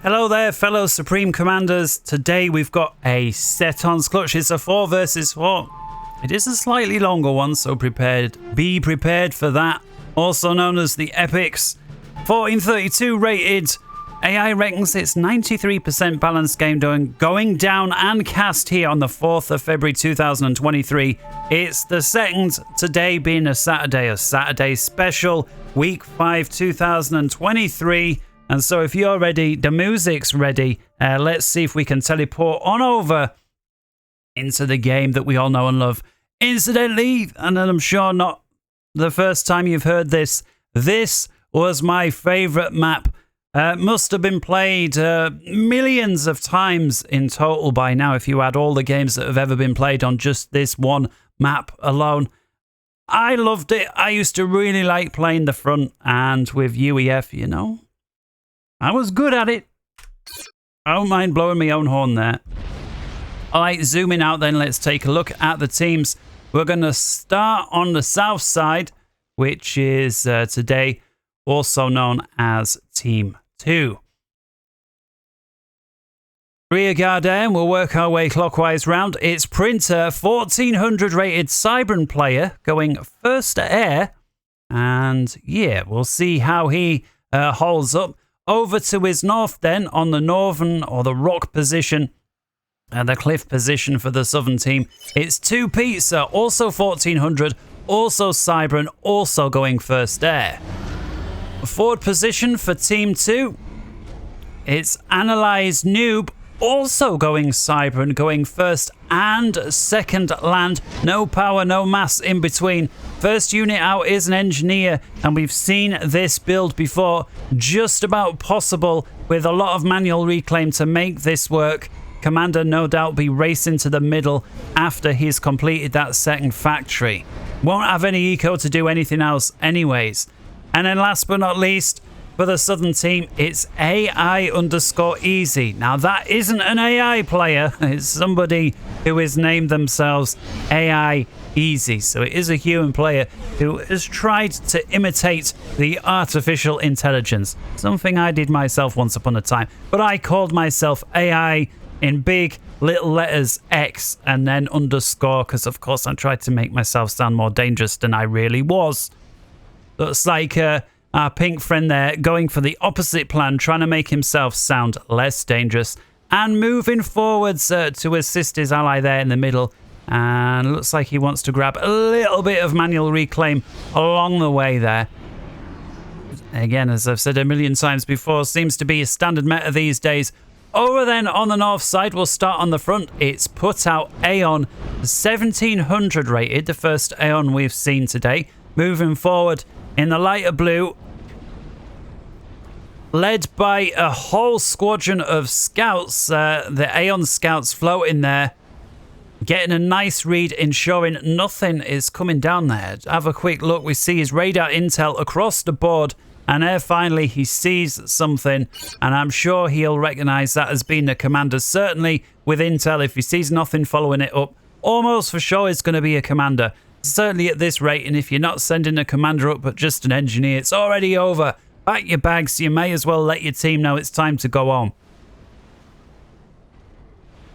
Hello there, fellow Supreme Commanders. Today we've got a Setons clutch. It's a 4 versus 4. It is a slightly longer one, so be prepared for that. Also known as the Epics. 1,432 rated. AI reckons it's 93% balanced game going down and cast here on the 4th of February 2023. It's the second, today being a Saturday special, week 5 2023. And so if you're ready, the music's ready. Let's see if we can teleport on over into the game that we all know and love. Incidentally, and I'm sure not the first time you've heard this, this was my favorite map. Must have been played millions of times in total by now if you add all the games that have ever been played on just this one map alone. I loved it. I used to really like playing the front, and with UEF, you know, I was good at it. I don't mind blowing my own horn there. All right, zooming out then, let's take a look at the teams. We're going to start on the south side, which is today also known as Team 2. Rear guard air, and we'll work our way clockwise round. It's Printer, 1400 rated Cybran player, going first to air. And yeah, we'll see how he holds up. Over to his north then, on the northern or the rock position, the cliff position for the southern team. It's 2 Pizza, also 1400, also Cybran, also going first air. Forward position for Team 2. It's Analyze Noob, also going Cybran, going first and second land. No power, no mass in between. First unit out is an engineer, and we've seen this build before. Just about possible with a lot of manual reclaim to make this work. Commander no doubt be racing to the middle after he's completed that second factory. Won't have any eco to do anything else anyways. And then last but not least, for the southern team, it's AI_easy. Now that isn't an AI player, it's somebody who has named themselves AI Easy. So it is a human player who has tried to imitate the artificial intelligence. Something I did myself once upon a time. But I called myself AI in big little letters X and then underscore, because of course I tried to make myself sound more dangerous than I really was. Looks like our pink friend there going for the opposite plan, trying to make himself sound less dangerous and moving forwards to assist his ally there in the middle. And looks like he wants to grab a little bit of manual reclaim along the way there. Again, as I've said a million times before, seems to be a standard meta these days. Over then on the north side, we'll start on the front. It's Put Out Aeon, 1700 rated, the first Aeon we've seen today. Moving forward in the lighter blue, led by a whole squadron of scouts, the Aeon scouts floating there, getting a nice read, ensuring nothing is coming down there. Have a quick look. We see his radar intel across the board, and there finally he sees something, and I'm sure he'll recognize that as being the commander. Certainly with intel, if he sees nothing following it up, almost for sure it's going to be a commander. Certainly at this rate, and if you're not sending a commander up but just an engineer, it's already over. Pack your bags, you may as well let your team know it's time to go on.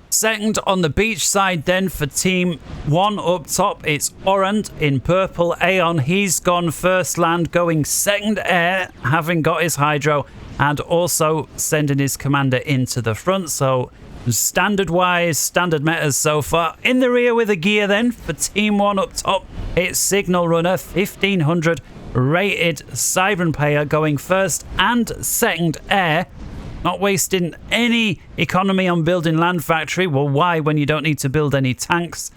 Second on the beach side then for Team 1 up top, it's Orand in purple Aeon. He's gone first land, going second air, having got his hydro, and also sending his commander into the front. So standard-wise, standard metas so far. In the rear with a gear then for Team 1 up top, it's Signal Runner, 1500 rated Cybran player, going first and second air. Not wasting any economy on building land factory. Well, why when you don't need to build any tanks?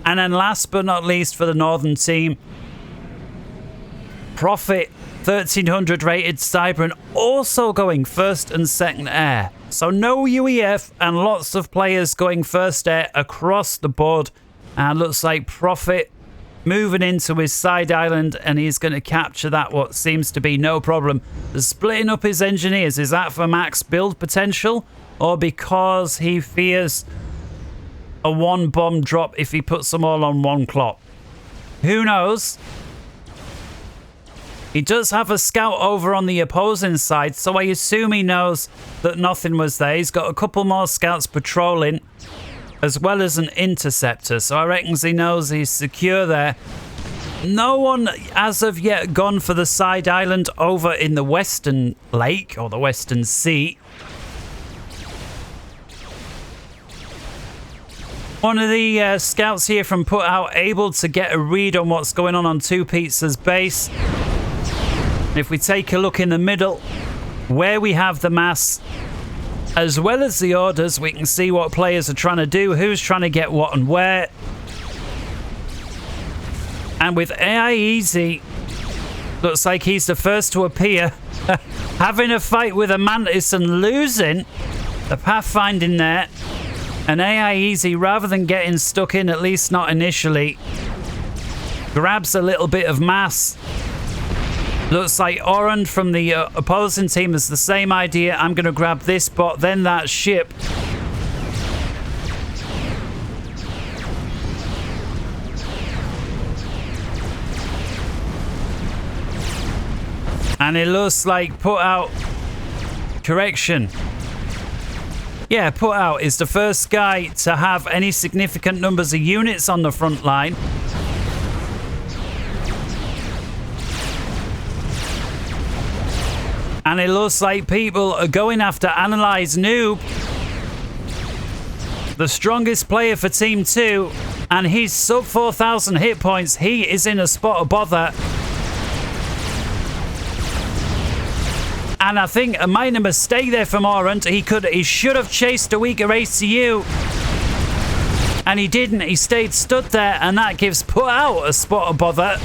And then last but not least for the northern team, Profit, 1300 rated Cybran, also going first and second air. So no UEF and lots of players going first air across the board. And looks like Profit moving into his side island, and he's going to capture that, what seems to be no problem. Splitting up his engineers, is that for max build potential, or because he fears a one bomb drop if he puts them all on one clock? Who knows? He does have a scout over on the opposing side, so I assume he knows that nothing was there. He's got a couple more scouts patrolling, as well as an interceptor, so I reckon he knows he's secure there. No one as of yet gone for the side island over in the western lake, or the western sea. One of the scouts here from Put Out able to get a read on what's going on 2pizza's base. If we take a look in the middle, where we have the mass, as well as the orders, we can see what players are trying to do, who's trying to get what and where. And with AI Easy, looks like he's the first to appear, having a fight with a Mantis and losing the pathfinding there. And AI Easy, rather than getting stuck in, at least not initially, grabs a little bit of mass. Looks like Oran from the opposing team has the same idea. I'm going to grab this bot, then that ship. And it looks like Put Out... Correction. Yeah, Put Out is the first guy to have any significant numbers of units on the front line. And it looks like people are going after Analyze Noob, the strongest player for Team 2, and he's sub 4,000 hit points. He is in a spot of bother. And I think a minor mistake there from Orant. He should have chased a weaker ACU. And he didn't. He stayed stood there, and that gives Put Out a spot of bother.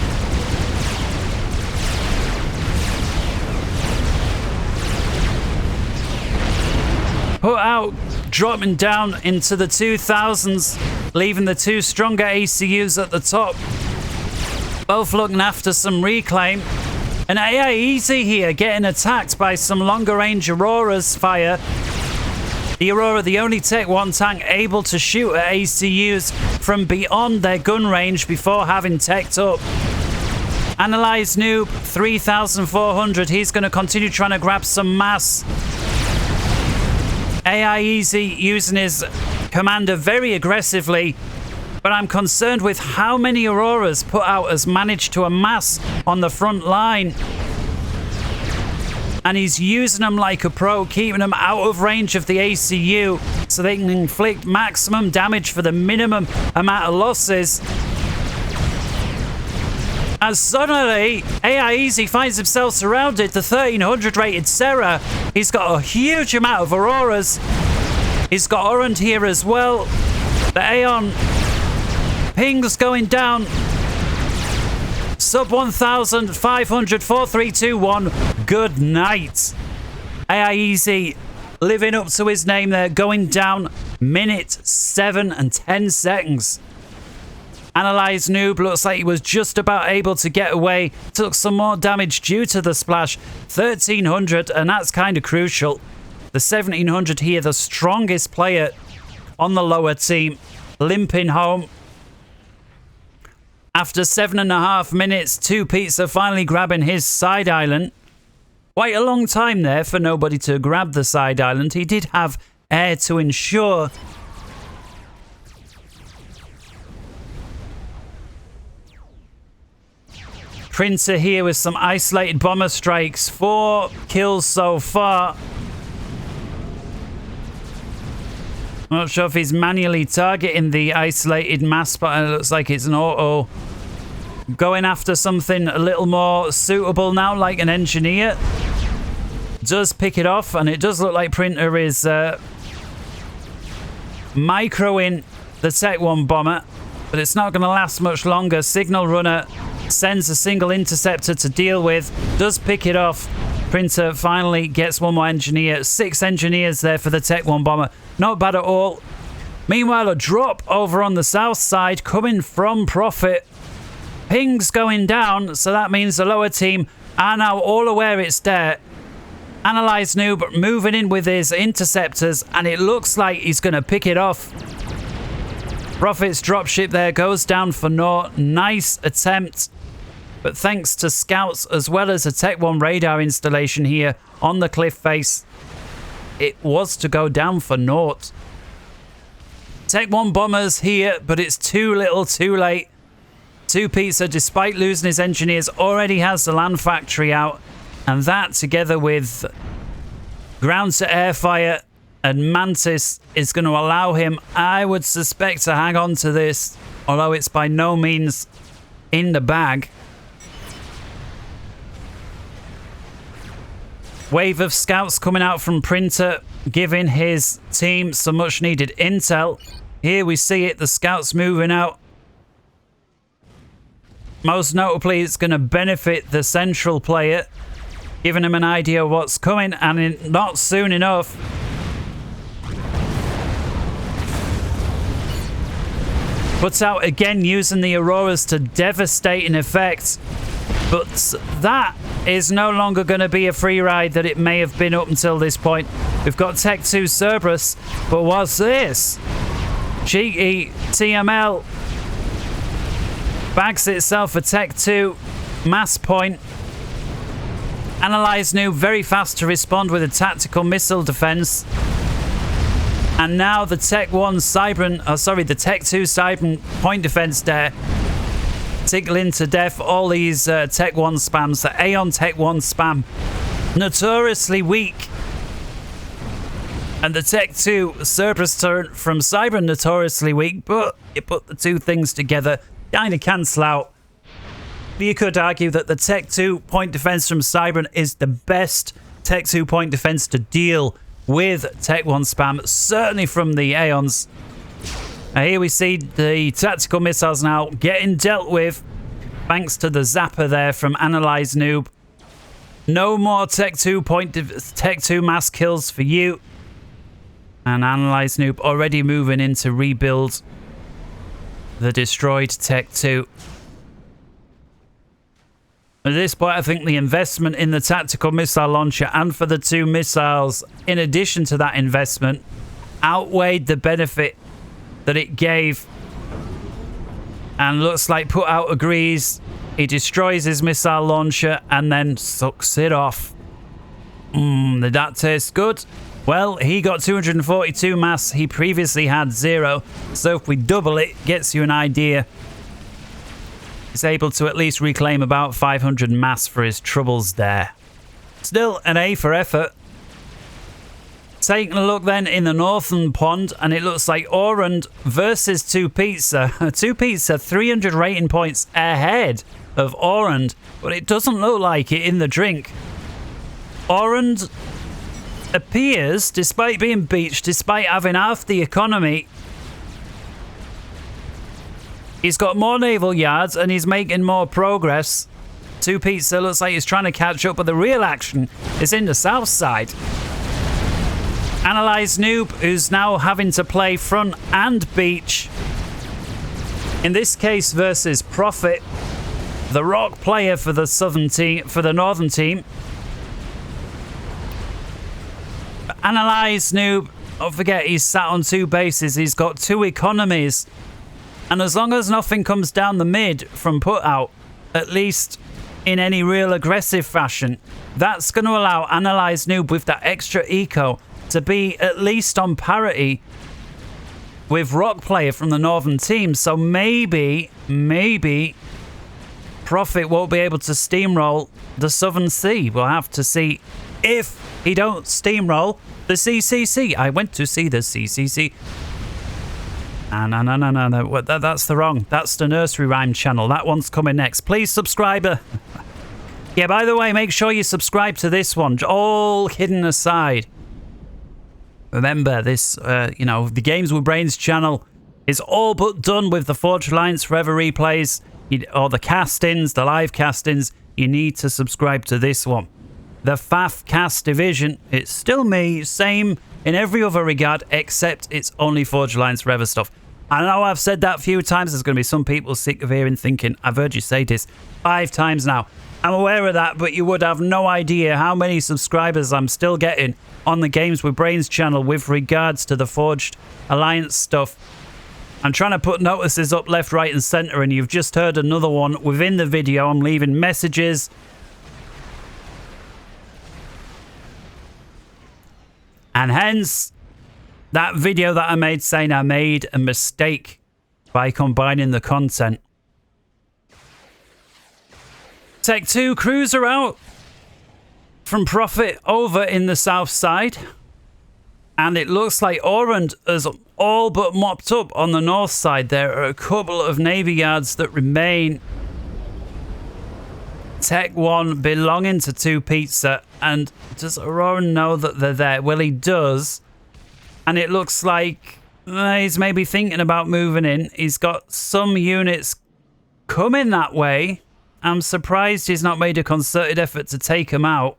Put Out dropping down into the 2000s, leaving the two stronger ACUs at the top. Both looking after some reclaim. And AI Easy here getting attacked by some longer range Aurora's fire. The Aurora, the only Tech 1 tank able to shoot at ACUs from beyond their gun range before having teched up. Analyze Noob, 3,400. He's going to continue trying to grab some mass. AI Easy using his commander very aggressively, but I'm concerned with how many Auroras Put Out has managed to amass on the front line. And he's using them like a pro, keeping them out of range of the ACU so they can inflict maximum damage for the minimum amount of losses. As suddenly, AI Easy finds himself surrounded. The 1300 rated Sarah. He's got a huge amount of Auroras. He's got Orant here as well. The Aeon ping's going down. Sub 1,500, 4, 3, 2, 1. Good night. AI Easy living up to his name there, going down minute 7 and 10 seconds. Analyze Noob looks like he was just about able to get away. Took some more damage due to the splash. 1,300, and that's kind of crucial. The 1,700 here, the strongest player on the lower team, limping home. After 7.5 minutes, 2pizza finally grabbing his side island. Quite a long time there for nobody to grab the side island. He did have air to ensure. Printer here with some isolated bomber strikes. 4 kills so far. Not sure if he's manually targeting the isolated mass, but it looks like it's an auto. Going after something a little more suitable now, like an engineer. Does pick it off, and it does look like Printer is microing the Tech 1 bomber, but it's not going to last much longer. Signal Runner sends a single interceptor to deal with, does pick it off. Printer finally gets one more engineer. 6 engineers there for the Tech 1 bomber. Not bad at all. Meanwhile, a drop over on the south side coming from Profit. Ping's going down, so that means the lower team are now all aware it's there. Analyze Noob moving in with his interceptors, and it looks like he's going to pick it off. Profit's dropship there goes down for naught. Nice attempt. But thanks to scouts as well as a Tech 1 radar installation here on the cliff face, it was to go down for naught. Tech 1 bombers here, but it's too little too late. 2Pizza, despite losing his engineers, already has the land factory out. And that, together with ground to air fire and Mantis, is going to allow him, I would suspect, to hang on to this. Although it's by no means in the bag. Wave of scouts coming out from Printer, giving his team some much needed intel. Here we see it, the scouts moving out. Most notably, it's going to benefit the central player, giving him an idea of what's coming, and not soon enough. Puts out again, using the Auroras to devastating effect. But that is no longer going to be a free ride that it may have been up until this point. We've got Tech 2 Cerberus, but what's this? Cheeky TML bags itself a Tech 2 mass point. Analyze Noob very fast to respond with a tactical missile defense. And now the Tech 1 Cybran, the Tech 2 Cybran point defense there. Tickling to death all these Tech 1 spams. The Aeon Tech 1 spam, notoriously weak. And the Tech 2 Cerberus turret from Cybran, notoriously weak. But you put the two things together, kind of cancel out. You could argue that the Tech 2 point defense from Cybran is the best Tech 2 point defense to deal with Tech 1 spam, certainly from the Aeons. Here we see the tactical missiles now getting dealt with, thanks to the zapper there from Analyze Noob. No more Tech 2 mass kills for you. And Analyze Noob already moving in to rebuild the destroyed Tech 2. At this point, I think the investment in the tactical missile launcher and for the 2 missiles, in addition to that investment, outweighed the benefit that it gave. And looks like Put Out agrees. He destroys his missile launcher and then sucks it off. Did that taste good? Well, he got 242 mass. He previously had 0. So if we double it, gets you an idea. He's able to at least reclaim about 500 mass for his troubles there. Still an A for effort. Taking a look then in the northern pond, and it looks like Orund versus 2Pizza. 2Pizza 300 rating points ahead of Orund, but it doesn't look like it in the drink. Orund appears, despite being beached, despite having half the economy, he's got more naval yards and he's making more progress. 2Pizza looks like he's trying to catch up, but the real action is in the south side. Analyze Noob, who's now having to play front and beach. In this case versus Prophet, the rock player for the southern team, for the northern team. Analyze Noob, don't forget he's sat on 2 bases. He's got 2 economies. And as long as nothing comes down the mid from Put Out, at least in any real aggressive fashion, that's going to allow Analyze Noob with that extra eco to be at least on parity with Rock Player from the northern team. So maybe Prophet won't be able to steamroll the Southern Sea. We'll have to see if he don't steamroll the CCC. I went to see the CCC. No. That's the wrong. That's the nursery rhyme channel. That one's coming next. Please subscribe. Yeah, by the way, make sure you subscribe to this one. All kidding aside. Remember, this, the Games with Brains channel is all but done with the Forge Alliance Forever replays, or the castings, the live castings. You need to subscribe to this one. The FAF cast division, it's still me, same in every other regard, except it's only Forge Alliance Forever stuff. I know I've said that a few times. There's going to be some people sick of hearing, thinking, I've heard you say this 5 times now. I'm aware of that, but you would have no idea how many subscribers I'm still getting on the Games with Brains channel with regards to the Forged Alliance stuff. I'm trying to put notices up left, right and centre, and you've just heard another one within the video. I'm leaving messages. And hence, that video that I made saying I made a mistake by combining the content. Tech 2 cruiser out from Prophet over in the south side. And it looks like 1hr50min is all but mopped up on the north side. There are a couple of Navy yards that remain. Tech 1 belonging to 2pizza. And does 1hr50min know that they're there? Well, he does. And it looks like he's maybe thinking about moving in. He's got some units coming that way. I'm surprised he's not made a concerted effort to take them out.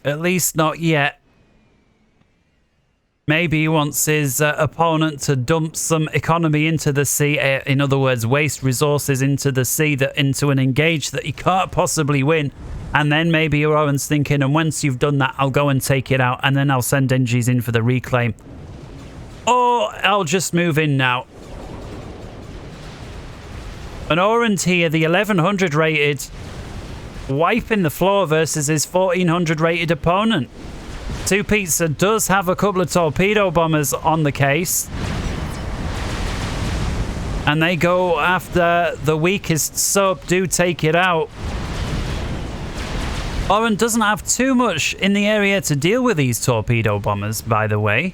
At least not yet. Maybe he wants his opponent to dump some economy into the sea. In other words, waste resources into the sea, into an engage that he can't possibly win. And then maybe 1hr50min's thinking, and once you've done that, I'll go and take it out. And then I'll send NGs in for the reclaim. Or I'll just move in now. And 1hr50min here, the 1100 rated, wiping the floor versus his 1400 rated opponent. 2pizza does have a couple of torpedo bombers on the case. And they go after the weakest sub, do take it out. 1hr50min doesn't have too much in the area to deal with these torpedo bombers, by the way.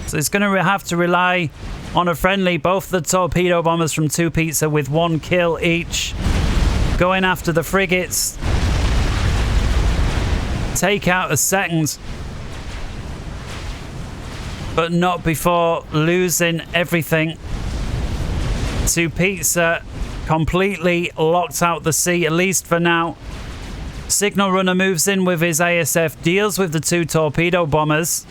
So it's going to have to rely on a friendly, both the torpedo bombers from 2pizza with 1 kill each. Going after the frigates. Take out a second. But not before losing everything. 2pizza completely locked out the sea, at least for now. Signal runner moves in with his ASF, deals with the 2 torpedo bombers.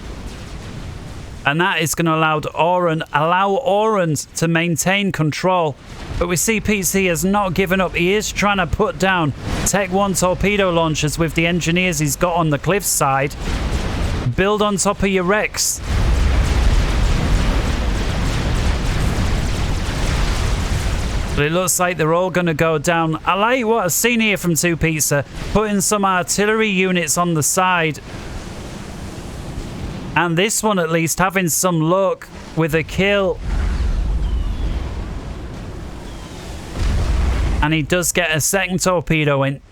And that is going to allow 1hr50min to maintain control. But we see PC has not given up. He is trying to put down Tech 1 torpedo launchers with the engineers he's got on the cliff side. Build on top of your wrecks. But it looks like they're all going to go down. I like what I've seen here from 2pizza. Putting some artillery units on the side. And this one, at least, having some luck with a kill. And he does get a second torpedo in.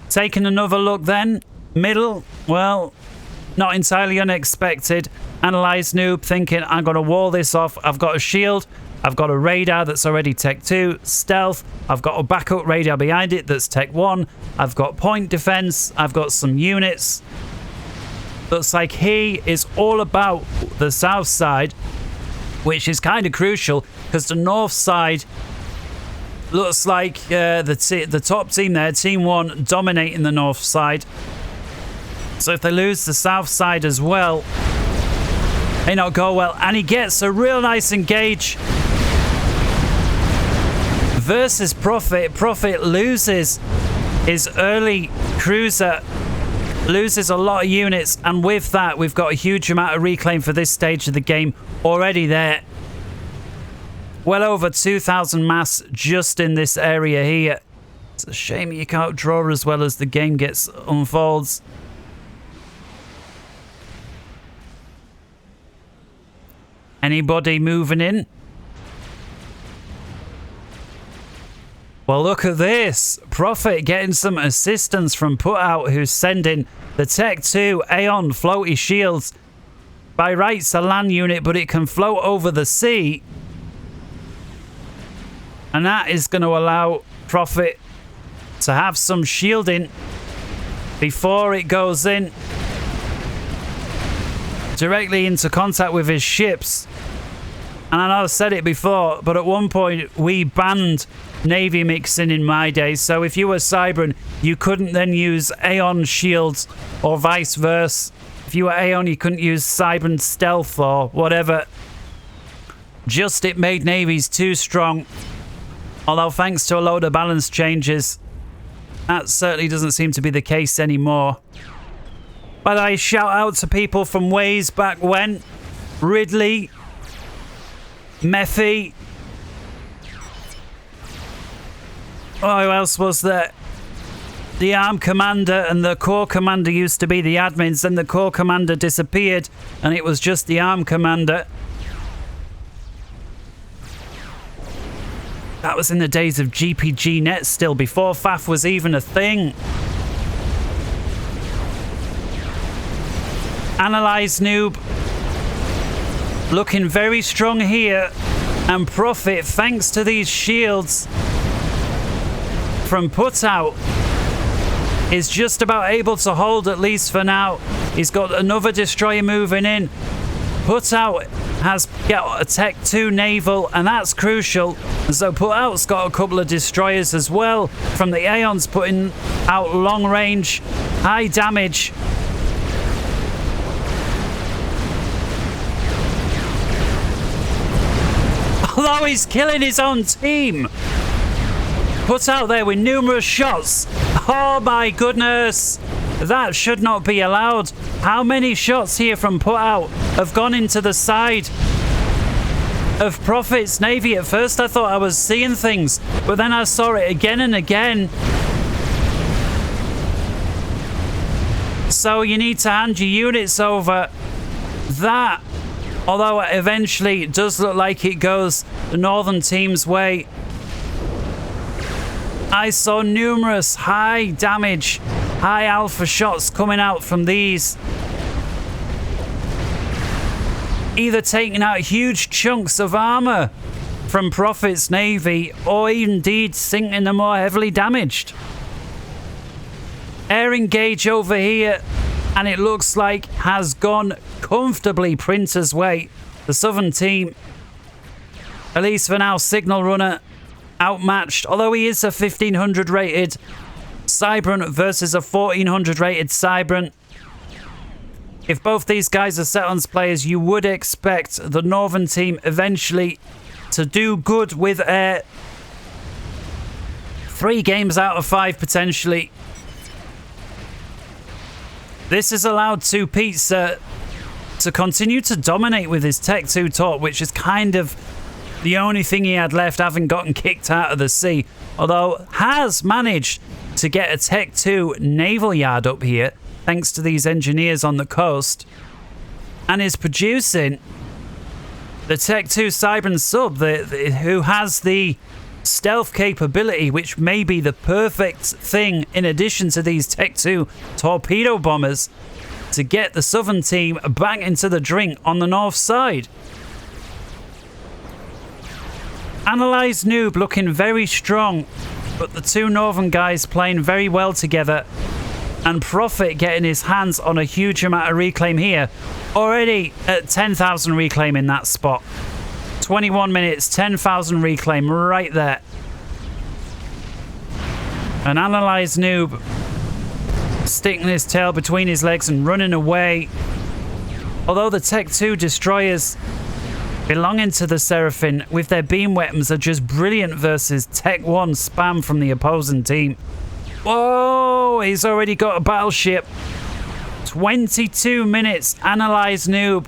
Taking another look then. Middle. Well, not entirely unexpected. Analyze noob, thinking, I'm going to wall this off. I've got a shield. I've got a radar that's already Tech 2. Stealth. I've got a backup radar behind it that's Tech 1. I've got point defense. I've got some units. Looks like he is all about the south side, which is kind of crucial because the north side looks like the top team there, Team 1, dominating the north side. So if they lose the south side as well, may not go well. And he gets a real nice engage versus Prophet. Prophet loses his early cruiser, loses a lot of units, and with that we've got a huge amount of reclaim for this stage of the game already there. Well over 2,000 mass just in this area here. It's a shame you can't draw as well as the game unfolds. Anybody moving in? Well, look at this. Prophet getting some assistance from Putout, who's sending the Tech 2 Aeon floaty shields. By rights a land unit, but it can float over the sea. And that is going to allow Prophet to have some shielding before it goes in directly into contact with his ships. And I know I've said it before, but at one point we banned Navy mixing in my day. So if you were Cybran, you couldn't then use Aeon shields or vice versa. If you were Aeon, you couldn't use Cybran stealth or whatever. Just it made navies too strong. Although thanks to a load of balance changes, that certainly doesn't seem to be the case anymore. But I shout out to people from ways back when. Ridley, Mephi. Oh, who else was there? The Arm Commander and the Core Commander used to be the admins, and the Core Commander disappeared, and it was just the Arm Commander. That was in the days of GPG Net still, before FAF was even a thing. Analyze Noob. Looking very strong here. And Profit, thanks to these shields from Put Out, is just about able to hold, at least for now. He's got another destroyer moving in. Put Out has got a Tech 2 naval, and that's crucial. So Put Out's got a couple of destroyers as well from the Aeons, putting out long range, high damage. Although he's killing his own team. Put Out there with numerous shots. Oh my goodness. That should not be allowed. How many shots here from Put Out have gone into the side of Profit's Navy? At first I thought I was seeing things, but then I saw it again and again. So you need to hand your units over. That, although eventually it does look like it goes the Northern team's way, I saw numerous high damage, high alpha shots coming out from these. Either taking out huge chunks of armor from Profit's Navy, or indeed sinking the more heavily damaged. Air engage over here, and it looks like has gone comfortably Printer's way. The Southern team, at least for now, Signal Runner outmatched, although he is a 1500 rated Cybrant versus a 1400 rated Cybrant. If both these guys are Setons players, you would expect the Northern team eventually to do good with air. 3 games out of 5 potentially. This has allowed 2Pizza to continue to dominate with his Tech 2 top, which is kind of the only thing he had left, having gotten kicked out of the sea. Although has managed to get a Tech 2 naval yard up here, thanks to these engineers on the coast, and is producing the Tech 2 Cybrant sub, who has the stealth capability, which may be the perfect thing in addition to these Tech 2 torpedo bombers to get the Southern team back into the drink on the north side. Analyze Noob looking very strong, but the 2 Northern guys playing very well together, and Profit getting his hands on a huge amount of reclaim here. Already at 10,000 reclaim in that spot. 21 minutes, 10,000 reclaim right there. And Analyze Noob sticking his tail between his legs and running away. Although the Tech 2 destroyers belonging to the Seraphim with their beam weapons are just brilliant versus Tech 1 spam from the opposing team. Whoa, he's already got a battleship. 22 minutes, Analyze Noob.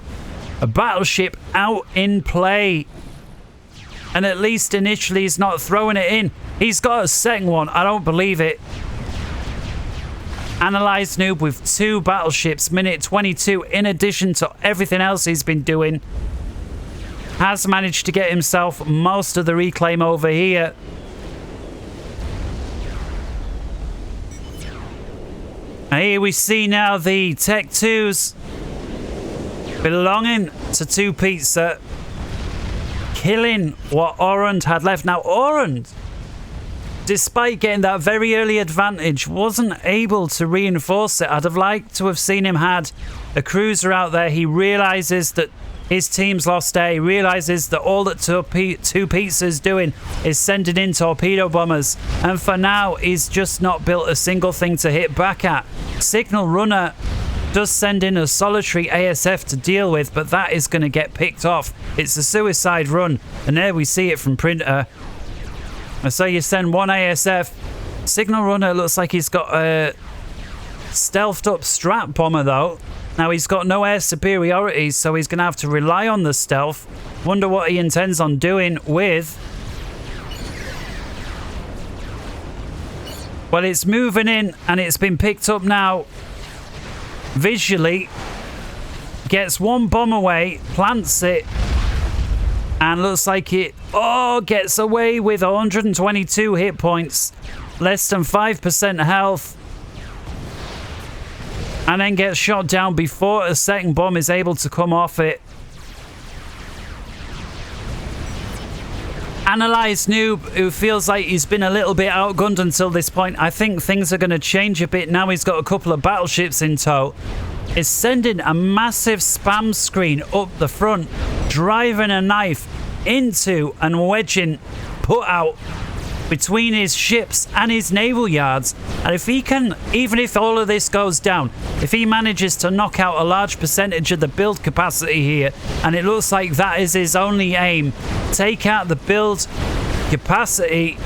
A battleship out in play. And at least initially he's not throwing it in. He's got a second one, I don't believe it. Analyze Noob with 2 battleships, minute 22, in addition to everything else he's been doing. Has managed to get himself most of the reclaim over here. And here we see now the Tech 2s belonging to 2Pizza killing what Orund had left. Now Orund, despite getting that very early advantage, wasn't able to reinforce it. I'd have liked to have seen him had a cruiser out there. He realizes that his team's lost air. He realizes that all that 2Pizza is doing is sending in torpedo bombers. And for now, he's just not built a single thing to hit back at. Signal Runner does send in a solitary ASF to deal with, but that is going to get picked off. It's a suicide run. And there we see it from Printer. And so you send 1 ASF. Signal Runner looks like he's got a stealthed up strat bomber though. Now he's got no air superiority, so he's going to have to rely on the stealth. Wonder what he intends on doing with... Well, it's moving in and it's been picked up now. Visually. Gets one bomb away, plants it. And looks like it, gets away with 122 hit points. Less than 5% health. And then gets shot down before a second bomb is able to come off it. Analyzed Noob, who feels like he's been a little bit outgunned until this point. I think things are going to change a bit now he's got a couple of battleships in tow. Is sending a massive spam screen up the front, driving a knife into and wedging put out between his ships and his naval yards. And if he can, even if all of this goes down, if he manages to knock out a large percentage of the build capacity here, and it looks like that is his only aim, take out the build capacity,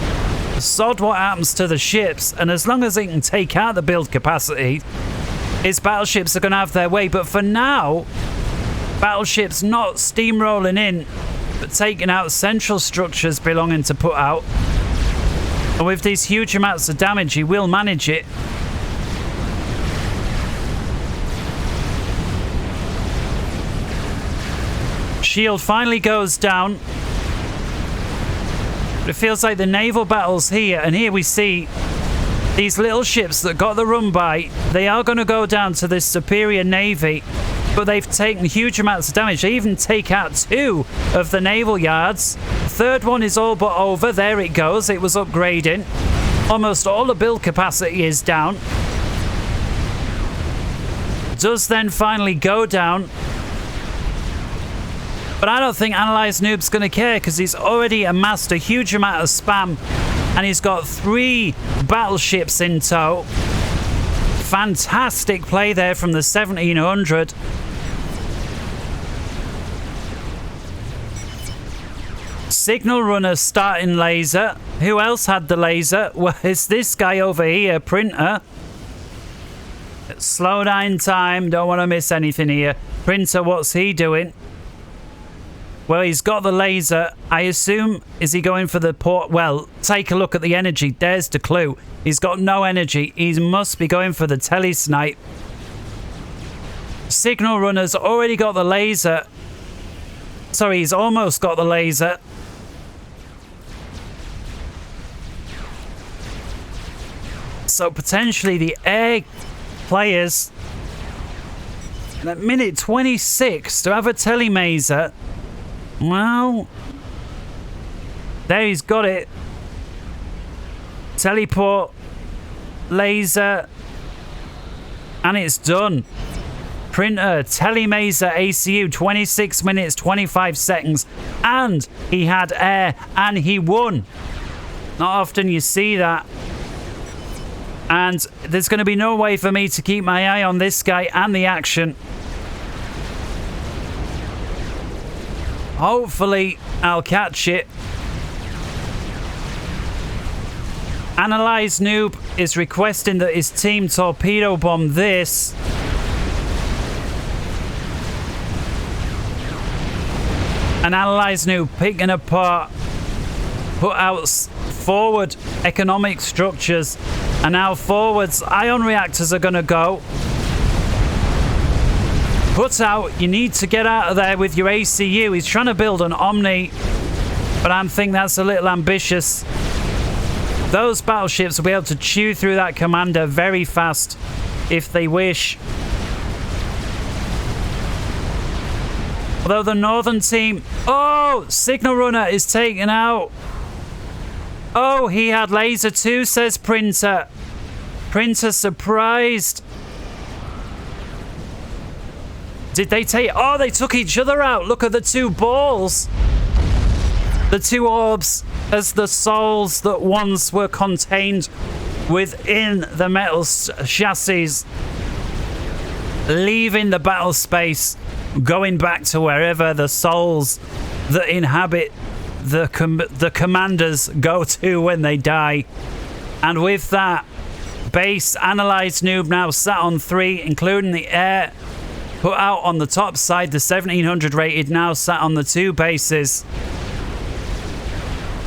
sod what happens to the ships, and as long as he can take out the build capacity, his battleships are going to have their way. But for now, battleships not steamrolling in, but taking out central structures belonging to put out. And with these huge amounts of damage, he will manage it. Shield finally goes down. But it feels like the naval battle's here. And here we see these little ships that got the run by. They are going to go down to this superior navy. But they've taken huge amounts of damage. They even take out 2 of the naval yards. The third one is all but over. There it goes. It was upgrading. Almost all the build capacity is down. Does then finally go down. But I don't think Analyzed Noob's going to care because he's already amassed a huge amount of spam. And he's got 3 battleships in tow. Fantastic play there from the 1700. Signal runner starting laser. Who else had the laser? Well, it's this guy over here, Printer. Slow down time. Don't want to miss anything here. Printer, what's he doing? Well, he's got the laser. I assume, is he going for the port? Well, take a look at the energy. There's the clue. He's got no energy. He must be going for the telesnipe. Signal runner's already got the laser. Sorry, he's almost got the laser. So potentially the air players at minute 26 to have a telemaser. Well, there he's got it. Teleport, laser, and it's done. Printer, telemaser, ACU, 26 minutes, 25 seconds, and he had air, and he won. Not often you see that. And there's going to be no way for me to keep my eye on this guy and the action. Hopefully, I'll catch it. Analyze Noob is requesting that his team torpedo bomb this. And Analyze Noob picking apart, put out forward economic structures. And now forwards, ion reactors are going to go. Put out, you need to get out of there with your ACU. He's trying to build an Omni, but I think that's a little ambitious. Those battleships will be able to chew through that commander very fast if they wish. Although the northern team... Oh! Signal runner is taken out. Oh, he had laser too, says Printer. Printer surprised. Did they take... Oh, they took each other out. Look at the 2 balls. The 2 orbs as the souls that once were contained within the metal chassis. Leaving the battle space. Going back to wherever the souls that inhabit the commanders go to when they die. And with that, base Analyzed Noob now sat on 3, including the air Put out on the top side, the 1700 rated now sat on the 2 bases.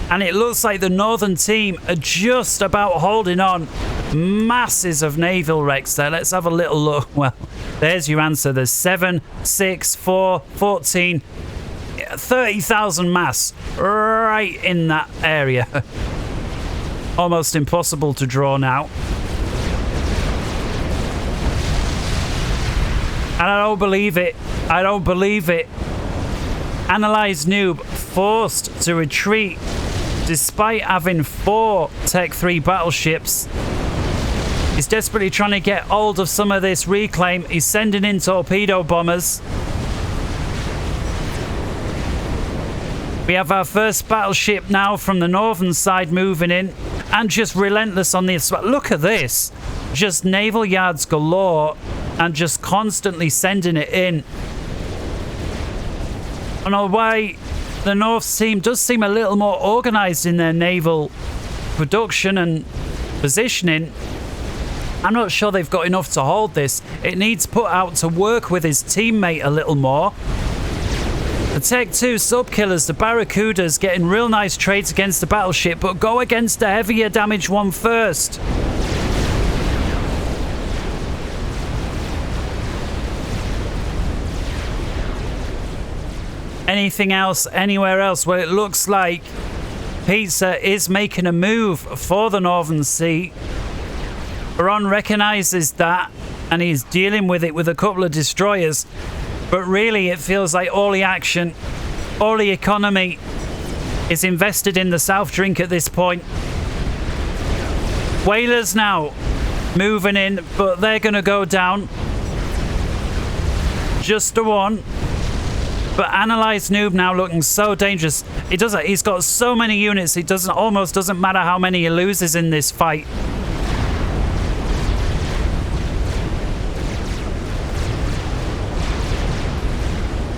And it looks like the northern team are just about holding on. Masses of naval wrecks there. Let's have a little look. Well, there's your answer. There's 7, 6, 4, 14, 30,000 mass right in that area. Almost impossible to draw now. And I don't believe it. I don't believe it. Analyze Noob forced to retreat despite having 4 Tech 3 battleships. He's desperately trying to get hold of some of this reclaim. He's sending in torpedo bombers. We have our first battleship now from the northern side moving in, and just relentless on this. Look at this. Just naval yards galore. And just constantly sending it in. And although the North team does seem a little more organised in their naval production and positioning, I'm not sure they've got enough to hold this. It needs put out to work with his teammate a little more. The Tech 2 sub-killers, the Barracudas, getting real nice trades against the battleship, but go against the heavier damage one first. Anything else anywhere else? Well, it looks like Pizza is making a move for the Northern Sea. Baron recognises that and he's dealing with it with a couple of destroyers. But really it feels like all the action, all the economy is invested in the South Drink at this point. Whalers now moving in, but they're going to go down. Just the one. But Analyze Noob now looking so dangerous. He's got so many units, it almost doesn't matter how many he loses in this fight.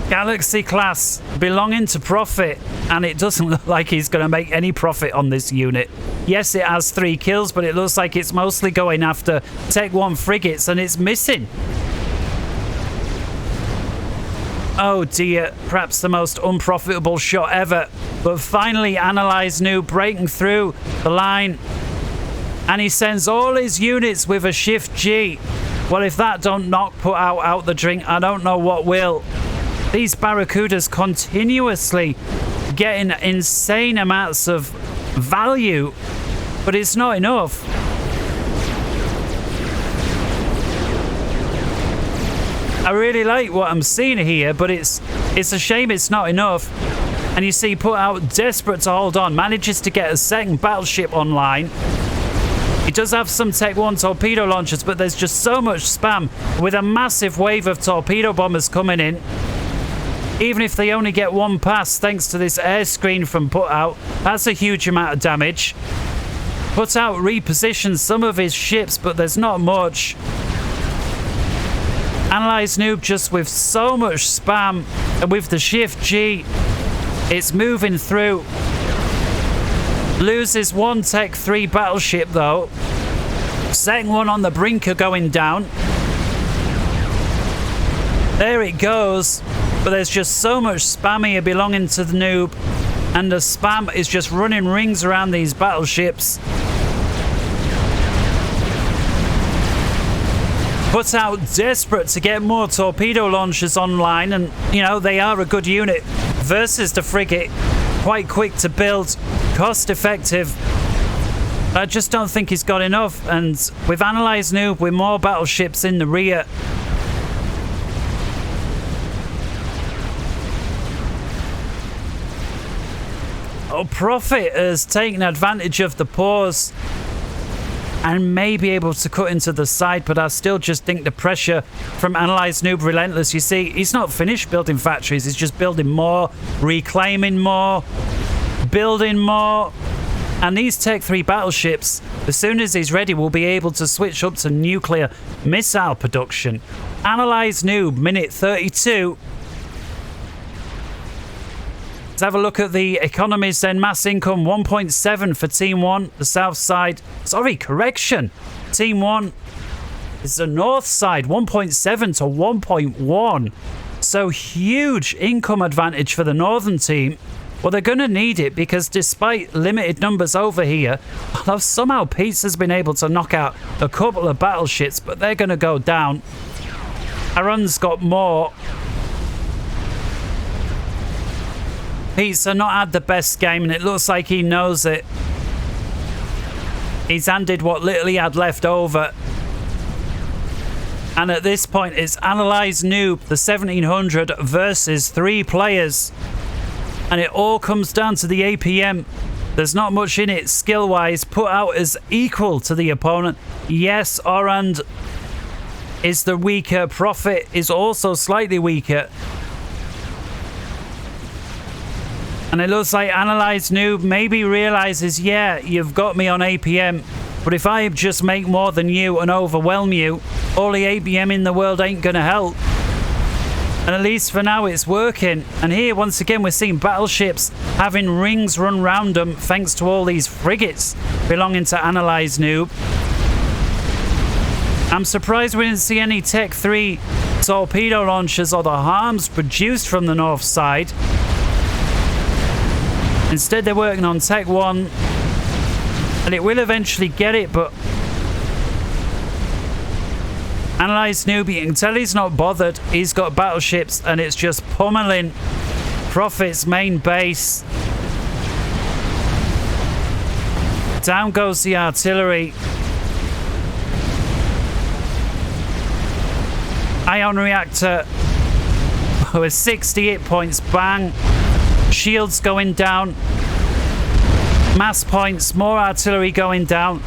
Galaxy class belonging to Profit, and it doesn't look like he's going to make any profit on this unit. Yes, it has 3 kills, but it looks like it's mostly going after Tech 1 frigates, and it's missing. Oh dear, perhaps the most unprofitable shot ever. But finally, Analyze Noob breaking through the line. And he sends all his units with a Shift G. Well, if that don't knock put out the drink, I don't know what will. These Barracudas continuously getting insane amounts of value, but it's not enough. I really like what I'm seeing here, but it's a shame it's not enough. And you see, put out desperate to hold on, manages to get a second battleship online. He does have some Tech 1 torpedo launchers, but there's just so much spam with a massive wave of torpedo bombers coming in. Even if they only get one pass thanks to this air screen from Put Out, that's a huge amount of damage. Put Out repositions some of his ships, but there's not much. Analyze Noob just with so much spam, and with the Shift G, it's moving through. Loses one Tech 3 battleship though. Second one on the brink of going down. There it goes. But there's just so much spam here belonging to the Noob, and the spam is just running rings around these battleships. Put Out desperate to get more torpedo launchers online, and you know they are a good unit versus the frigate. Quite quick to build, cost effective. I just don't think he's got enough, and with Analyze Noob with more battleships in the rear, Profit has taken advantage of the pause and may be able to cut into the side, but I still just think the pressure from Analyze Noob relentless. You see, he's not finished building factories, he's just building more, reclaiming more, building more. And these Tech 3 battleships, as soon as he's ready, will be able to switch up to nuclear missile production. Analyze Noob, minute 32. Let's have a look at the economies then. Mass income 1.7 for Team 1, the south side. Sorry, correction. Team 1 It's the north side, 1.7 to 1.1. So huge income advantage for the northern team. Well, they're going to need it because despite limited numbers over here, although somehow Pizza's been able to knock out a couple of battleships, but they're going to go down. Aaron's got more. Pizza not had the best game, and it looks like he knows it. He's handed what little he had left over. And at this point, it's Analyze Noob, the 1700 versus 3 players. And it all comes down to the APM. There's not much in it skill-wise. Put out as equal to the opponent. Yes, Orand is the weaker. Profit is also slightly weaker. And it looks like Analyze Noob maybe realizes, yeah, you've got me on APM. But if I just make more than you and overwhelm you, all the APM in the world ain't going to help. And at least for now it's working. And here once again we're seeing battleships having rings run round them thanks to all these frigates belonging to Analyze Noob. I'm surprised we didn't see any Tech 3 torpedo launchers or the harms produced from the north side. Instead they're working on Tech 1. And it will eventually get it, but Analyze Noob, you can tell he's not bothered. He's got battleships and it's just pummeling Profit's main base. Down goes the artillery. Ion reactor with 68 points. Bang. Shields going down. Mass points. More artillery going down.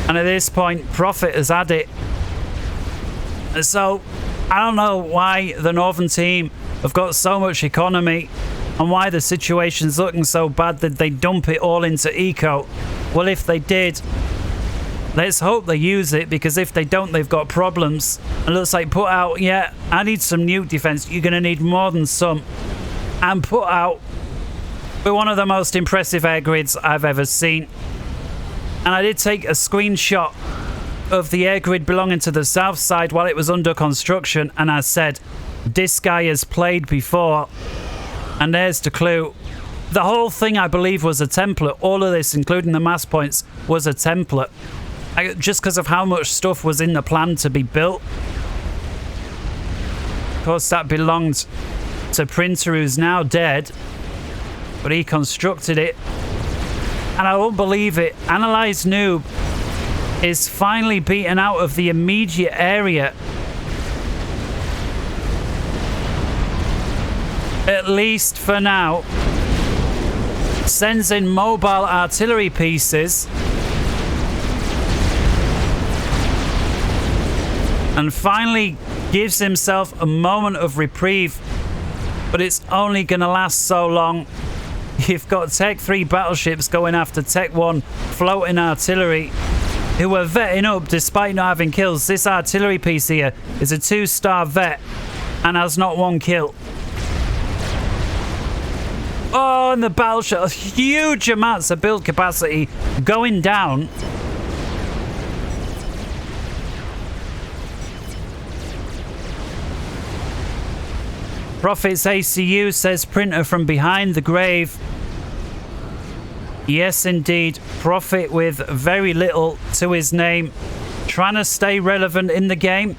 And at this point, Profit has had it. So, I don't know why the northern team have got so much economy and why the situation's looking so bad that they dump it all into eco. Well, if they did, let's hope they use it, because if they don't, they've got problems. It looks like Put Out, yeah, I need some nuke defense. You're going to need more than some. And Put Out with one of the most impressive air grids I've ever seen. And I did take a screenshot of the air grid belonging to the south side while it was under construction, and I said, this guy has played before. And there's the clue. The whole thing, I believe, was a template. All of this, including the mass points, was a template. Just because of how much stuff was in the plan to be built. Of course, that belonged to Printer, who's now dead. But he constructed it. And I won't believe it. Analyze Noob is finally beaten out of the immediate area. At least for now. Sends in mobile artillery pieces. And finally gives himself a moment of reprieve. But it's only going to last so long. You've got Tech 3 battleships going after Tech 1 floating artillery, who are vetting up despite not having kills. This artillery piece here is a 2-star vet and has not one kill. Oh, and the battleship, huge amounts of build capacity going down. Profits ACU, says Printer from behind the grave. Yes, indeed. Profit with very little to his name. Trying to stay relevant in the game.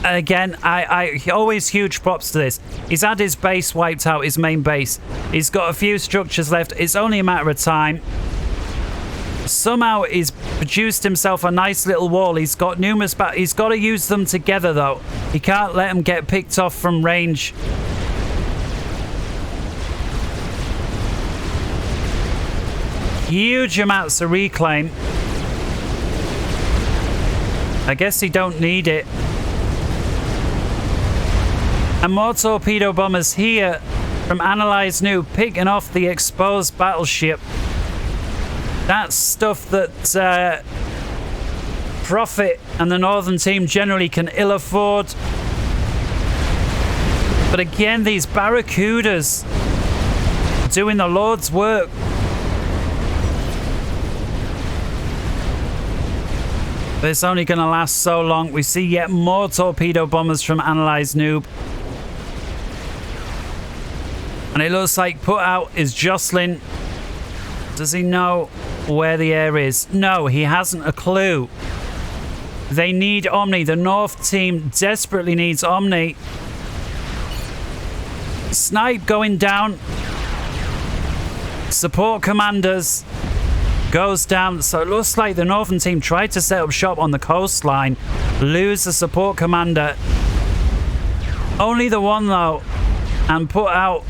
Again, I always huge props to this. He's had his base wiped out, his main base. He's got a few structures left. It's only a matter of time. Somehow he's produced himself a nice little wall. He's got numerous, but he's got to use them together though. He can't let them get picked off from range. Huge amounts of reclaim. I guess he don't need it. And more torpedo bombers here from Analyze Noob, picking off the exposed battleship. That's stuff that Profit and the northern team generally can ill afford. But again, these Barracudas doing the Lord's work. But it's only going to last so long. We see yet more torpedo bombers from Analyze Noob. And it looks like Put Out is jostling. Does he know where the air is? No, he hasn't a clue. They need Omni. The North team desperately needs Omni. Snipe going down. Support commanders goes down. So it looks like the Northern team tried to set up shop on the coastline. Lose the support commander. Only the one though. And Put Out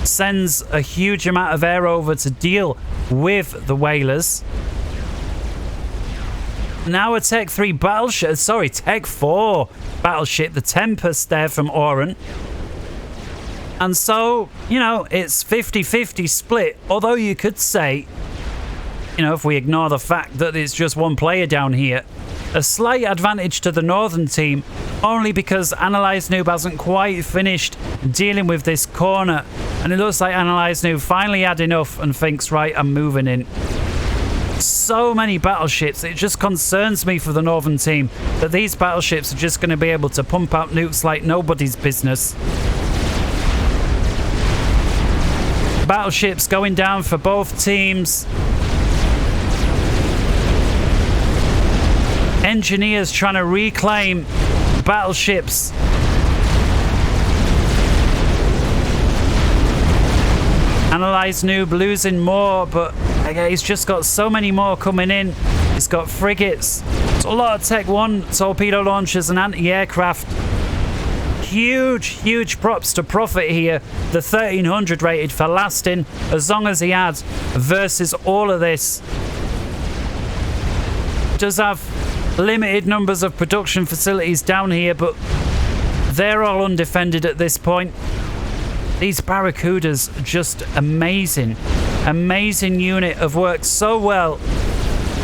sends a huge amount of air over to deal with the whalers. Now a Tech 3 battleship, sorry, Tech 4 battleship, the Tempest there from Oren. And so, you know, it's 50-50 split. Although you could say, you know, if we ignore the fact that it's just one player down here, a slight advantage to the Northern team, only because Analyze Noob hasn't quite finished dealing with this corner. And it looks like Analyze Noob finally had enough and thinks, right, I'm moving in. So many battleships. It just concerns me for the Northern team that these battleships are just going to be able to pump out nukes like nobody's business. Battleships going down for both teams. Engineers trying to reclaim battleships. Analyze Noob losing more, but he's just got so many more coming in. He's got frigates. It's a lot of Tech 1 torpedo launchers and anti-aircraft. Huge props to Prophet here. The 1300 rated for lasting as long as he had versus all of this. Does have limited numbers of production facilities down here, but they're all undefended at this point. These Barracudas, just amazing. Amazing unit of work, so well.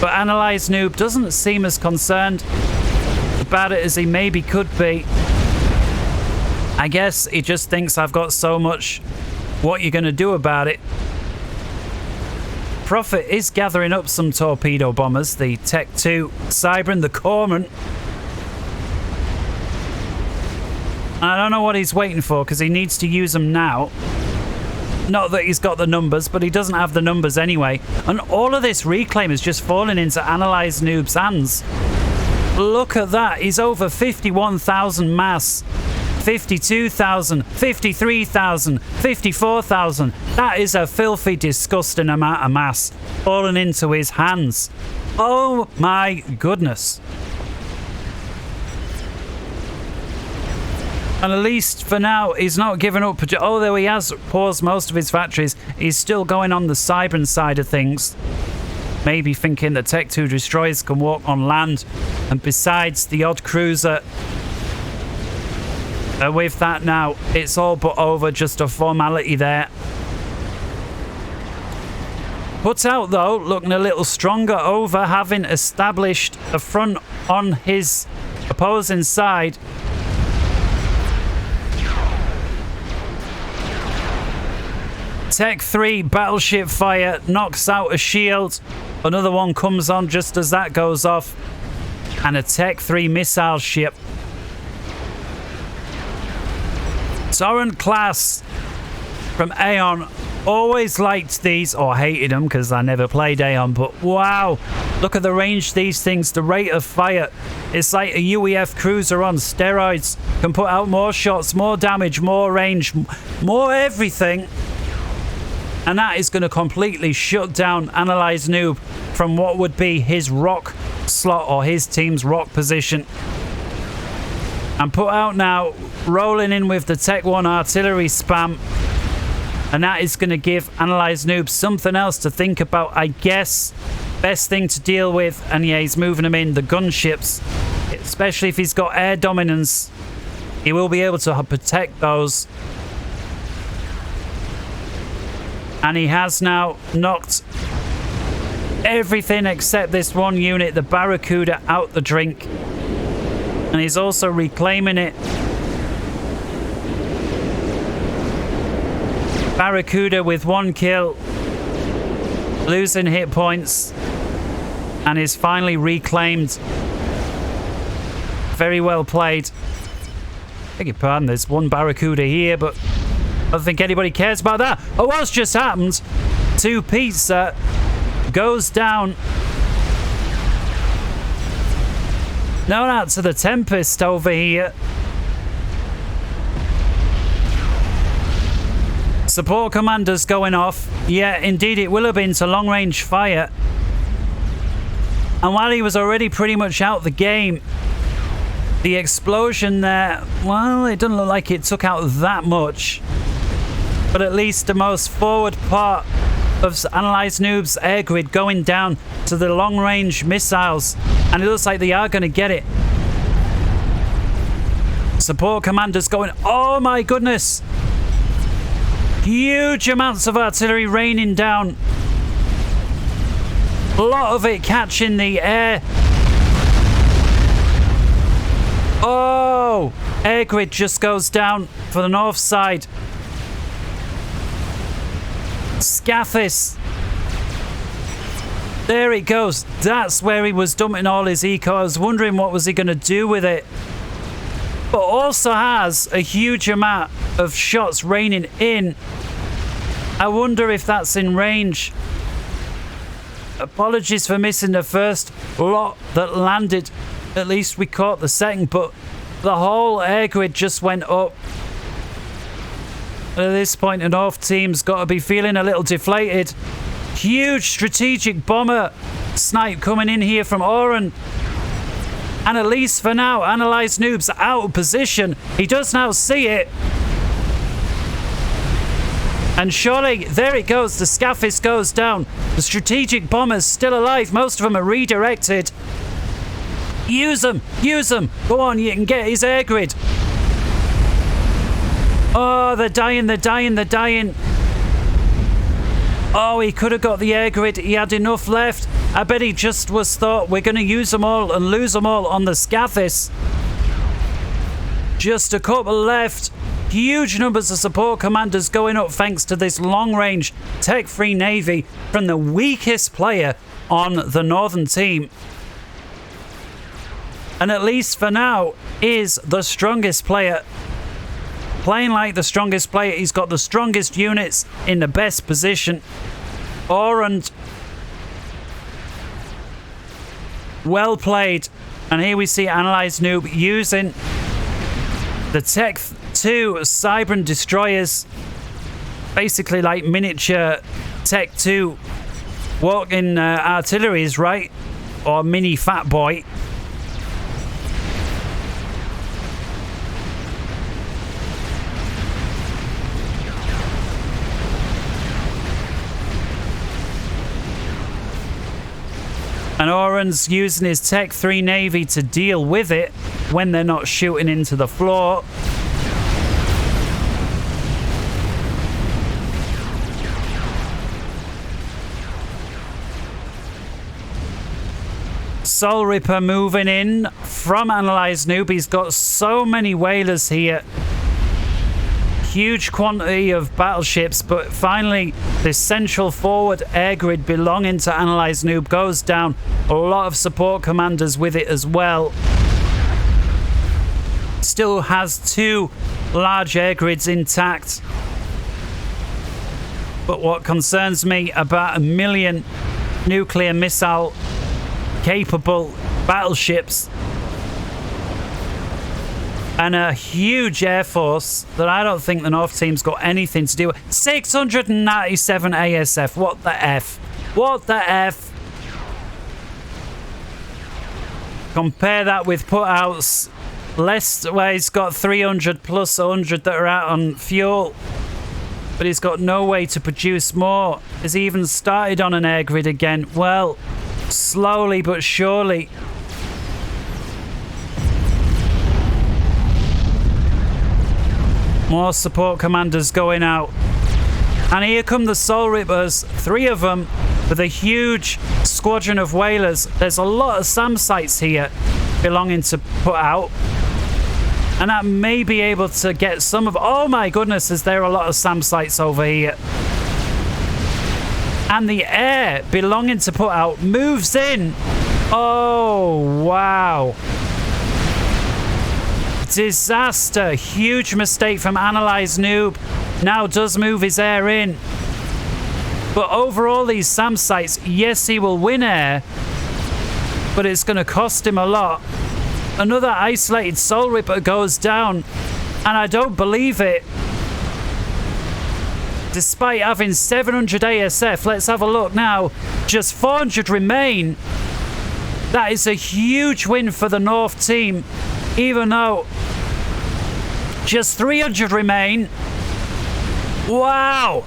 But Analyze Noob doesn't seem as concerned about it as he maybe could be. I guess he just thinks I've got so much. What are you going to do about it? Prophet is gathering up some torpedo bombers. The Tech 2 Cybran, the Cormorant. I don't know what he's waiting for because he needs to use them now. Not that he's got the numbers, but he doesn't have the numbers anyway. And all of this reclaim is just falling into Analyze Noob's hands. Look at that. He's over 51,000 mass. 52,000, 53,000, 54,000. That is a filthy, disgusting amount of mass falling into his hands. Oh my goodness. And at least for now, he's not giving up. Although he has paused most of his factories, he's still going on the Cybran side of things. Maybe thinking that Tech 2 destroyers can walk on land. And besides the odd cruiser, with that now, it's all but over, just a formality there. Put Out though, looking a little stronger over, having established a front on his opposing side. Tech 3 battleship fire knocks out a shield. Another one comes on just as that goes off. And a Tech 3 missile ship. Torrent class from Aeon. Always liked these, or hated them because I never played Aeon, but wow, look at the range these things, the rate of fire. It's like a UEF cruiser on steroids. Can put out more shots, more damage, more range, more everything. And that is going to completely shut down Analyze Noob from what would be his rock slot or his team's rock position. And Put Out now rolling in with the Tech 1 artillery spam. And that is going to give Analyze Noob something else to think about, I guess. Best thing to deal with. And yeah, he's moving them in, the gunships. Especially if he's got air dominance. He will be able to protect those. And he has now knocked everything except this one unit, the Barracuda, out the drink. And he's also reclaiming it. Barracuda with 1 kill, losing hit points, and is finally reclaimed Very well played. Beg your pardon, there's one Barracuda here, but I don't think anybody cares about that. Oh, what's just happened? 2 Pizza goes down. No doubt to the Tempest over here. Support commanders going off. Yeah, indeed, it will have been to long-range fire. And while he was already pretty much out the game, the explosion there, well, it doesn't look like it took out that much. But at least the most forward part of Analyze Noob's air grid going down to the long-range missiles. And it looks like they are going to get it. Support commanders going, oh my goodness! Huge amounts of artillery raining down. A lot of it catching the air. Oh! Air grid just goes down for the north side. Scathis. There it goes. That's where he was dumping all his eco. I was wondering what was he going to do with it. But also has a huge amount of shots raining in. I wonder if that's in range. Apologies for missing the first lot that landed. At least we caught the second, but the whole air grid just went up. At this point, the North team's got to be feeling a little deflated. Huge strategic bomber snipe coming in here from Oren. And at least for now, Analyze Noob's out of position. He does now see it. And surely, there it goes. The Scathis goes down. The strategic bomber's still alive. Most of them are redirected. Use them. Use them. Go on, you can get his air grid. Oh, they're dying. They're dying. They're dying. Oh, he could have got the air grid. He had enough left. I bet he just was thought, we're going to use them all and lose them all on the Scathis. Just a couple left. Huge numbers of support commanders going up thanks to this long-range tech-free Navy from the weakest player on the Northern team. And at least for now, is the strongest player. Playing like the strongest player, he's got the strongest units in the best position. Orange. Well played. And here we see Analyze Noob using the Tech 2 Cybran destroyers. Basically like miniature Tech 2 walking artilleries, right? Or mini Fat Boy. And Oren's using his Tech 3 Navy to deal with it when they're not shooting into the floor. Soul Ripper moving in from Analyze Noob. He's got so many whalers here. Huge quantity of battleships, but finally this central forward air grid belonging to Analyze Noob goes down. A lot of support commanders with it as well. Still has 2 large air grids intact. But what concerns me about 1 million nuclear missile capable battleships and a huge air force that I don't think the North team's got anything to do with. 697 ASF. What the F? What the F? Compare that with putouts. Less, well, he's got 300 plus 100 that are out on fuel. But he's got no way to produce more. Has he even started on an air grid again? Well, slowly but surely. More support commanders going out. And here come the Soul Rippers. 3 of them with a huge squadron of whalers. There's a lot of SAM sites here belonging to put out. And that may be able to get some of... Oh my goodness, is there a lot of SAM sites over here. And the air belonging to put out moves in. Oh, wow. Disaster. Huge mistake from Analyze Noob. Now does move his air in. But overall, these SAM sites, yes, he will win air, but it's going to cost him a lot. Another isolated Soul Ripper goes down, and I don't believe it. Despite having 700 ASF, let's have a look now. Just 400 remain. That is a huge win for the North team, even though just 300 remain. Wow.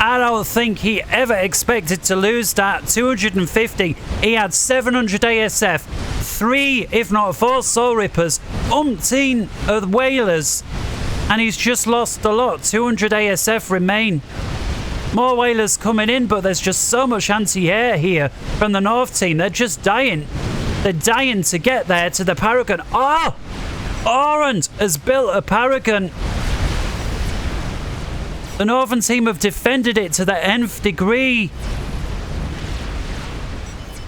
I don't think he ever expected to lose that. 250. He had 700 ASF, 3 if not 4 Soul Rippers, umpteen of whalers, and he's just lost a lot. 200 ASF remain. More whalers coming in, but there's just so much anti-air here from the North team. They're just dying. They're dying to get there to the Paragon. Oh! Orand has built a Paragon. The Northern team have defended it to the nth degree.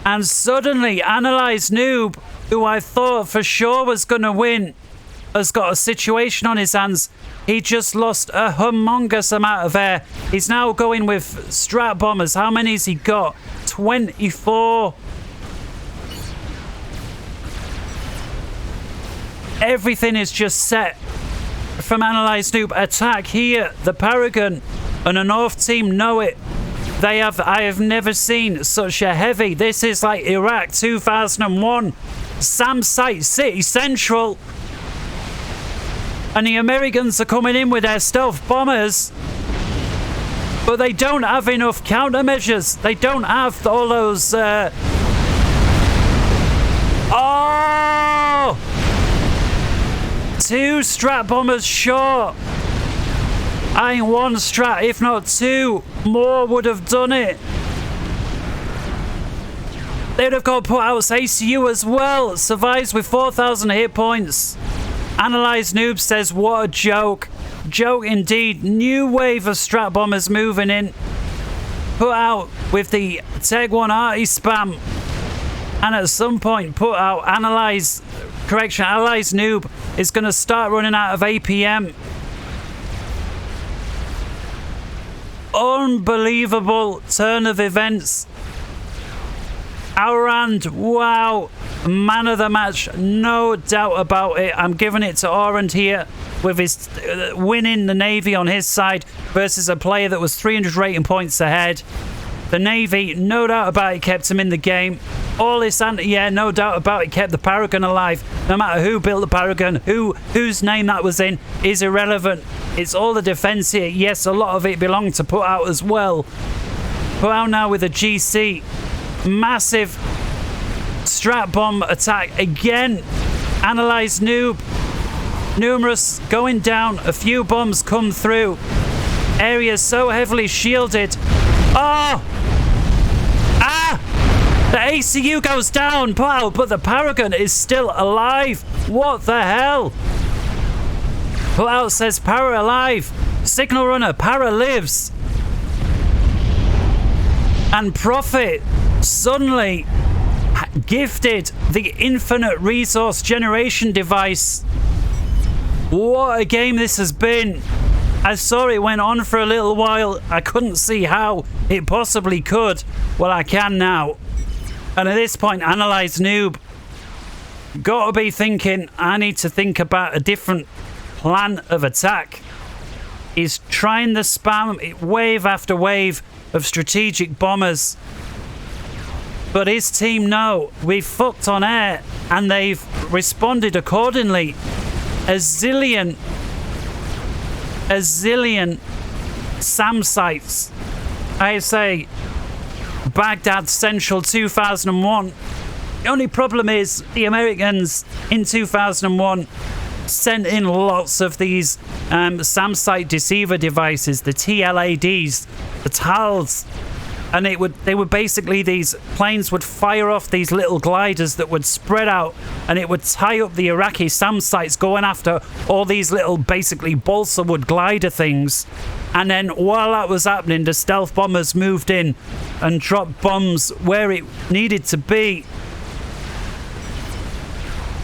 And suddenly, Analyze Noob, who I thought for sure was going to win, has got a situation on his hands. He just lost a humongous amount of air. He's now going with strat bombers. How many has he got? 24. Everything is just set from Analyze Noob. Attack here. The Paragon and the North team know it. I have never seen such a heavy. This is like Iraq 2001. SAM site City Central. And the Americans are coming in with their stealth bombers. But they don't have enough countermeasures. They don't have all those... Oh! 2 strat bombers short. I think 1 strat, if not 2 more, would have done it. They'd have got put out ACU as well. Survives with 4,000 hit points. Analyze Noob says, what a joke. Joke indeed. New wave of strat bombers moving in. Put out with the Teg 1 arty spam. And at some point put out Analyze Noob is going to start running out of APM. Unbelievable turn of events. Orand, wow, man of the match, no doubt about it. I'm giving it to Orand here with his winning the Navy on his side versus a player that was 300 rating points ahead. The Navy, no doubt about it, kept him in the game. All this, yeah, no doubt about it, kept the Paragon alive. No matter who built the Paragon, whose name that was in, is irrelevant. It's all the defense here. Yes, a lot of it belonged to Put Out as well. Put Out now with a GC. Massive strat bomb attack again. Analyze Noob. Numerous going down. A few bombs come through. Area so heavily shielded. Oh! Ah! The ACU goes down, but the Paragon is still alive. What the hell? Put Out says Para alive. Signal Runner, Para lives. And Prophet suddenly gifted the infinite resource generation device. What a game this has been. I saw it went on for a little while. I couldn't see how it possibly could. Well, I can now. And at this point, Analyze Noob got to be thinking, I need to think about a different plan of attack. He's trying the spam, wave after wave of strategic bombers. But his team know we've fucked on air, and they've responded accordingly. A zillion SAM sites. I say Baghdad Central 2001. The only problem is the Americans in 2001 sent in lots of these SAM site deceiver devices, the TLADs, the TALs, and they would basically, these planes would fire off these little gliders that would spread out, and it would tie up the Iraqi SAM sites going after all these little basically balsa wood glider things. And then while that was happening, the stealth bombers moved in and dropped bombs where it needed to be.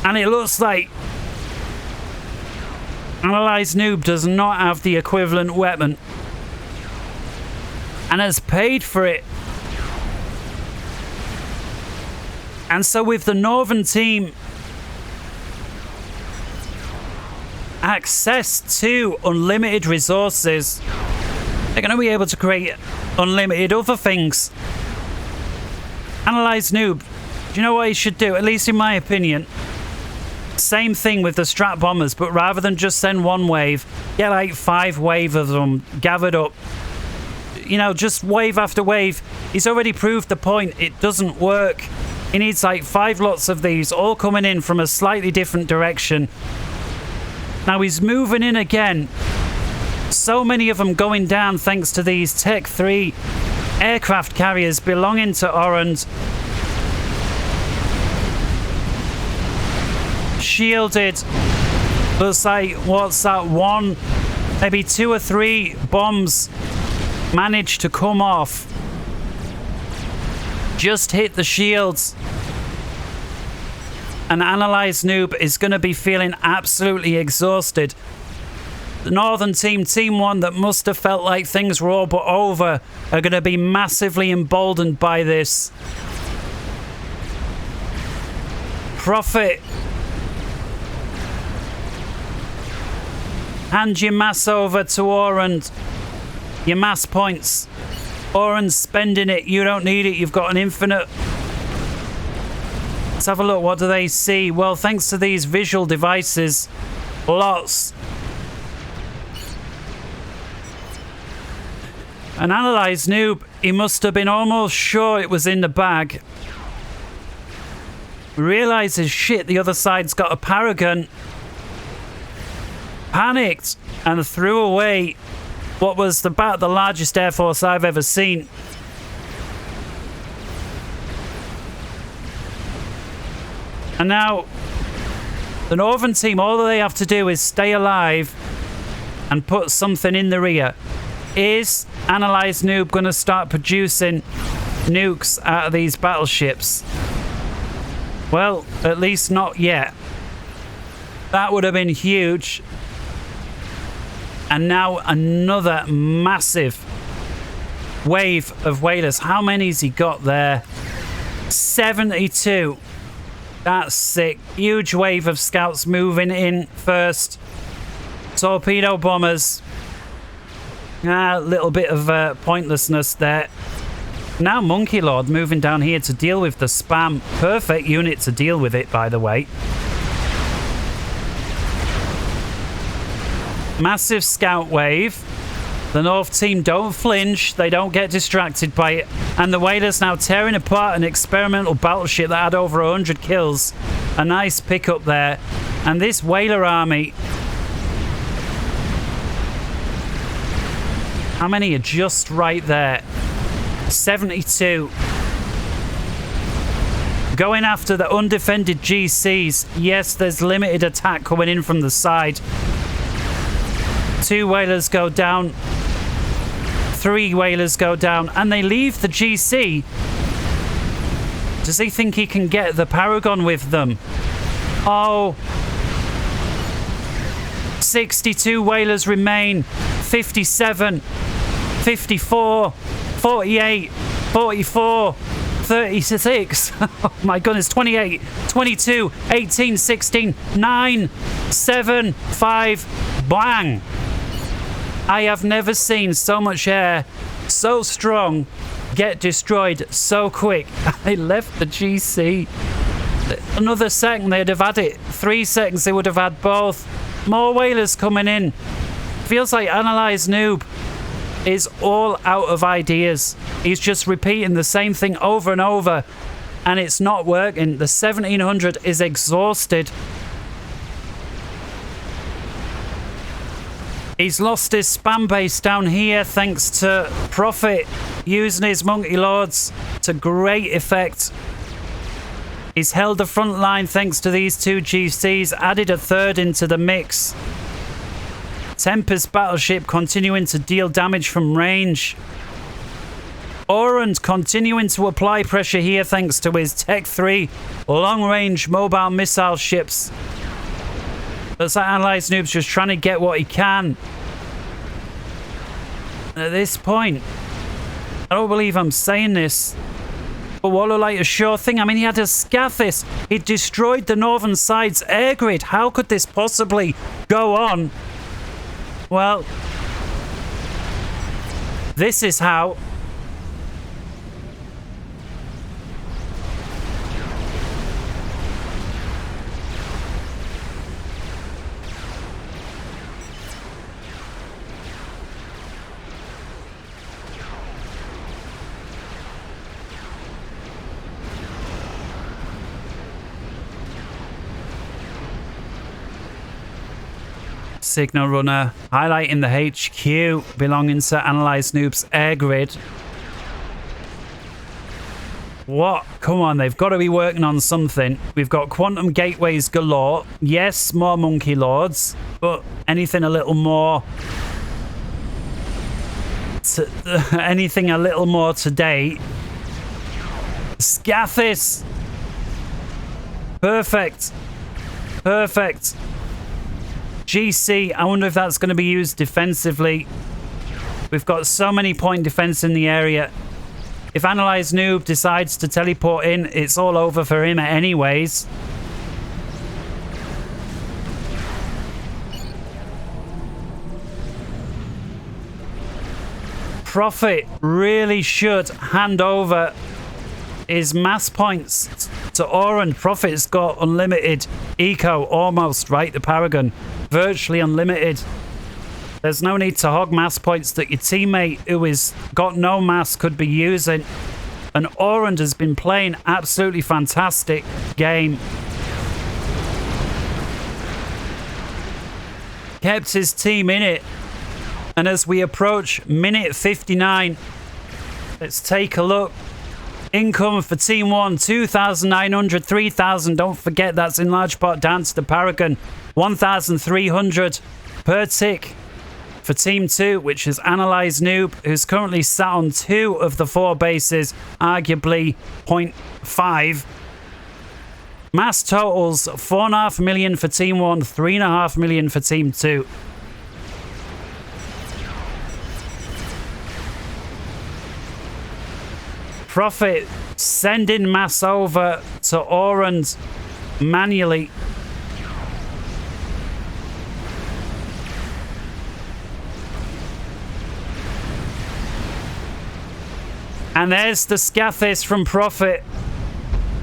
And it looks like Analyzed Noob does not have the equivalent weapon and has paid for it. And so with the Northern team access to unlimited resources, they're going to be able to create unlimited other things. Analyzed Noob, do you know what he should do? At least in my opinion, same thing with the strat bombers, but rather than just send one wave, get like 5 waves of them gathered up. You know, just wave after wave. He's already proved the point. It doesn't work. He needs like 5 lots of these, all coming in from a slightly different direction. Now he's moving in again. So many of them going down thanks to these Tech 3 aircraft carriers belonging to Orange. Shielded. Looks like, what's that, 1, maybe 2 or 3 bombs managed to come off. Just hit the shields. And Analyzed Noob is going to be feeling absolutely exhausted. The Northern team, Team 1, that must have felt like things were all but over, are going to be massively emboldened by this. Profit. Hand your mass over to Oran. Your mass points. Oran's spending it. You don't need it. You've got an infinite. Let's have a look. What do they see? Well, thanks to these visual devices, lots. An Analyzed Noob, he must have been almost sure it was in the bag. Realizes, shit, the other side's got a Paragon. Panicked and threw away what was about the largest air force I've ever seen. And now the Northern team, all they have to do is stay alive and put something in the rear. Is Analyzed Noob going to start producing nukes out of these battleships? Well, at least not yet. That would have been huge. And now another massive wave of whalers. How many's he got there? 72. That's sick. Huge wave of scouts moving in first. Torpedo bombers. A little bit of pointlessness there. Now Monkey Lord moving down here to deal with the spam. Perfect unit to deal with it, by the way. Massive scout wave. The North team don't flinch. They don't get distracted by it. And the whalers now tearing apart an experimental battleship that had over 100 kills. A nice pickup there. And this whaler army. How many are just right there? 72. Going after the undefended GCs. Yes, there's limited attack coming in from the side. 2 whalers go down. 3 whalers go down. And they leave the GC. Does he think he can get the Paragon with them? Oh. 62 whalers remain. 57. 54. 48. 44. 36. Oh my goodness. 28. 22. 18. 16. 9. 7. 5. Bang. I have never seen so much air so strong get destroyed so quick. I left the GC. Another second they'd have had it. 3 seconds they would have had both. More whalers coming in. Feels like Analyzed Noob is all out of ideas. He's just repeating the same thing over and over and it's not working. The 1700 is exhausted. He's lost his spam base down here thanks to Profit using his Monkey Lords to great effect. He's held the front line thanks to these 2 GCs, added a 3rd into the mix. Tempest battleship continuing to deal damage from range. Orange continuing to apply pressure here thanks to his Tech 3 long-range mobile missile ships. Looks like Analyzed Noob's just trying to get what he can. At this point, I don't believe I'm saying this, but what looked like a sure thing. I mean, he had a Scathis. He destroyed the northern side's air grid. How could this possibly go on? Well, this is how. Signal runner highlighting the HQ belonging to Analyzed Noob's air grid. What? Come on, they've got to be working on something. We've got quantum gateways galore. Yes, more monkey lords, but anything a little more anything a little more today. Scathis. Perfect. Perfect. GC, I wonder if that's going to be used defensively. We've got so many point defense in the area. If Analyzed Noob decides to teleport in, it's all over for him anyways. Prophet really should hand over his mass points to Oran. Prophet's got unlimited eco, almost, right? The Paragon. Virtually unlimited. There's no need to hog mass points that your teammate who is got no mass could be using. And Oran has been playing absolutely fantastic game. Kept his team in it. And as we approach minute 59, let's take a look. Income for Team 1, 2,900, 3,000. Don't forget that's in large part down to the Paragon. 1,300 per tick for Team 2, which is Analyzed Noob, who's currently sat on 2 of the 4 bases, arguably 0.5. Mass totals, 4.5 million for Team 1, 3.5 million for Team 2. Prophet sending mass over to Orange manually. And there's the Scathis from Prophet.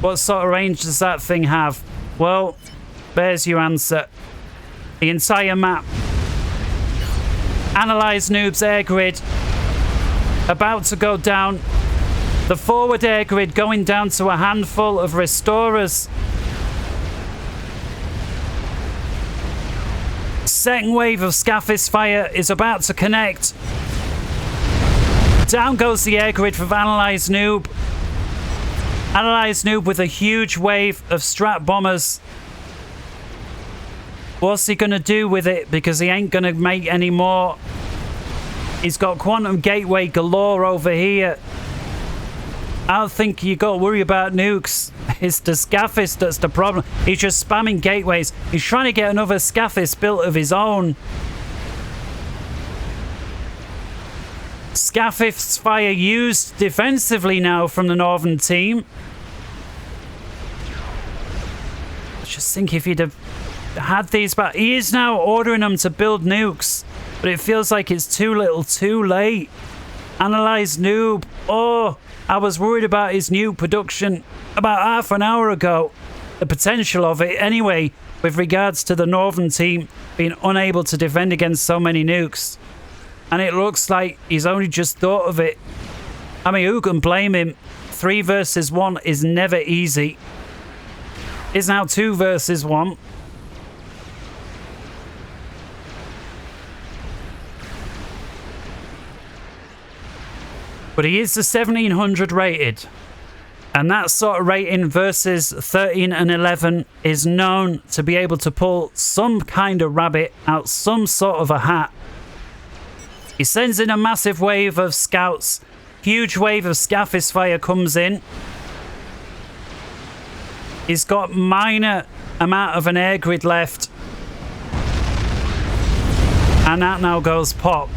What sort of range does that thing have? Well, there's your answer. The entire map. Analyzed Noob's air grid about to go down. The forward air grid going down to a handful of restorers. Second wave of Scathis fire is about to connect. Down goes the air grid for Analyzed Noob. Analyzed Noob with a huge wave of strat bombers. What's he going to do with it? Because he ain't going to make any more. He's got quantum gateway galore over here. I don't think you got to worry about nukes. It's the Scathis that's the problem. He's just spamming gateways. He's trying to get another Scathis built of his own. Scathis fire used defensively now from the northern team. Just think if he'd have had these back. He is now ordering them to build nukes, but it feels like it's too little too late. Analyzed Noob. Oh, I was worried about his nuke production about half an hour ago. The potential of it anyway, with regards to the northern team being unable to defend against so many nukes. And it looks like he's only just thought of it. I mean, who can blame him? 3 versus 1 is never easy. It's now 2 versus 1. But he is the 1700 rated. And that sort of rating versus 13 and 11 is known to be able to pull some kind of rabbit out some sort of a hat. He sends in a massive wave of scouts Huge wave of Scathis fire comes in. He's got minor amount of an air grid left. And that now goes pop.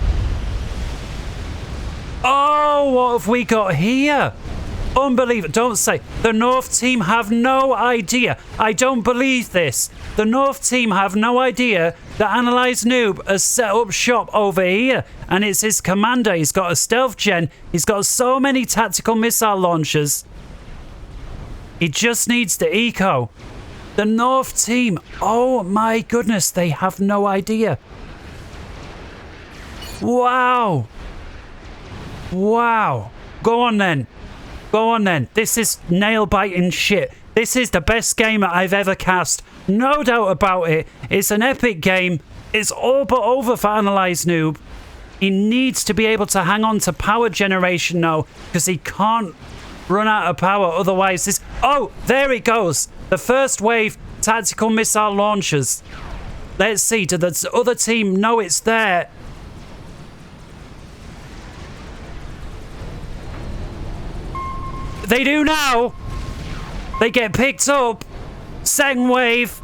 Oh, what have we got here? Unbelievable. Don't say. The North team have no idea. I don't believe this. The North team have no idea that Analyze Noob has set up shop over here. And it's his commander. He's got a stealth gen. He's got so many tactical missile launchers. He just needs the eco. The North team. Oh my goodness. They have no idea. Wow. Wow. Go on then. Go on then. This is nail-biting shit. This is the best game that I've ever cast. No doubt about it. It's an epic game. It's all but over for Analyze Noob. He needs to be able to hang on to power generation now, because he can't run out of power. Otherwise, this... Oh, there it goes. The first wave tactical missile launchers. Let's see. Do the other team know it's there? They do now. They get picked up. Second wave.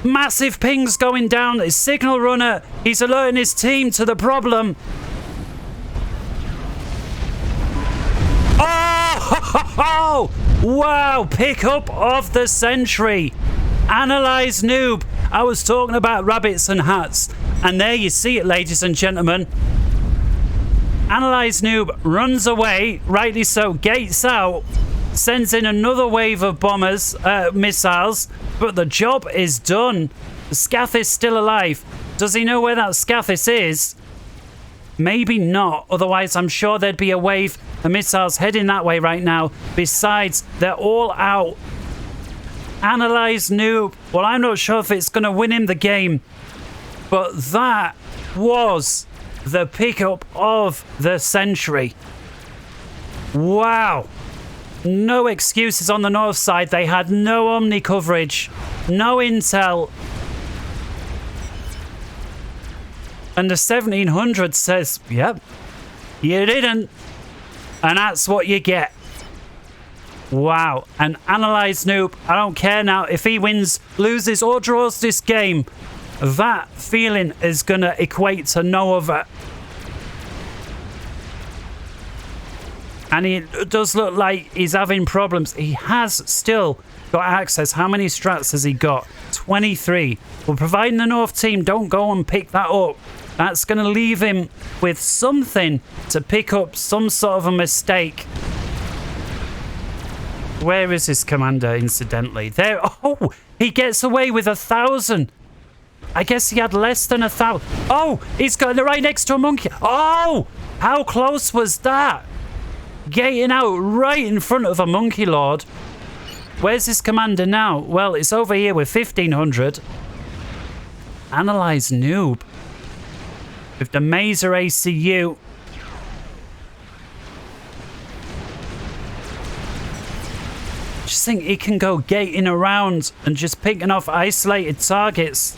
Massive pings going down. His signal runner. He's alerting his team to the problem. Oh! Wow. Pickup of the century. Analyze Noob. I was talking about rabbits and hats. And there you see it, ladies and gentlemen. Analyze Noob runs away, rightly so, gates out, sends in another wave of bombers, missiles, but the job is done. The Scathis is still alive. Does he know where that Scathis is? Maybe not, otherwise I'm sure there'd be a wave of missiles heading that way right now. Besides, they're all out. Analyze Noob. Well, I'm not sure if it's going to win him the game, but that was the pickup of the century. Wow. No excuses on the north side. They had no Omni coverage, no intel. And the 1700 says, yep, you didn't. And that's what you get. Wow. And Analyze Noob, I don't care now if he wins, loses or draws this game. That feeling is going to equate to no other. And it does look like he's having problems. He has still got access. How many strats has he got? 23. Well, providing the North team don't go and pick that up, that's going to leave him with something to pick up, some sort of a mistake. Where is his commander, incidentally? There. Oh, he gets away with 1,000. I guess he had less than 1,000. Oh, he's got right next to a monkey. Oh, how close was that? Getting out right in front of a monkey lord. Where's his commander now? Well, it's over here with 1,500. Analyze Noob. With the Mazer ACU. Just think he can go gating around and just picking off isolated targets.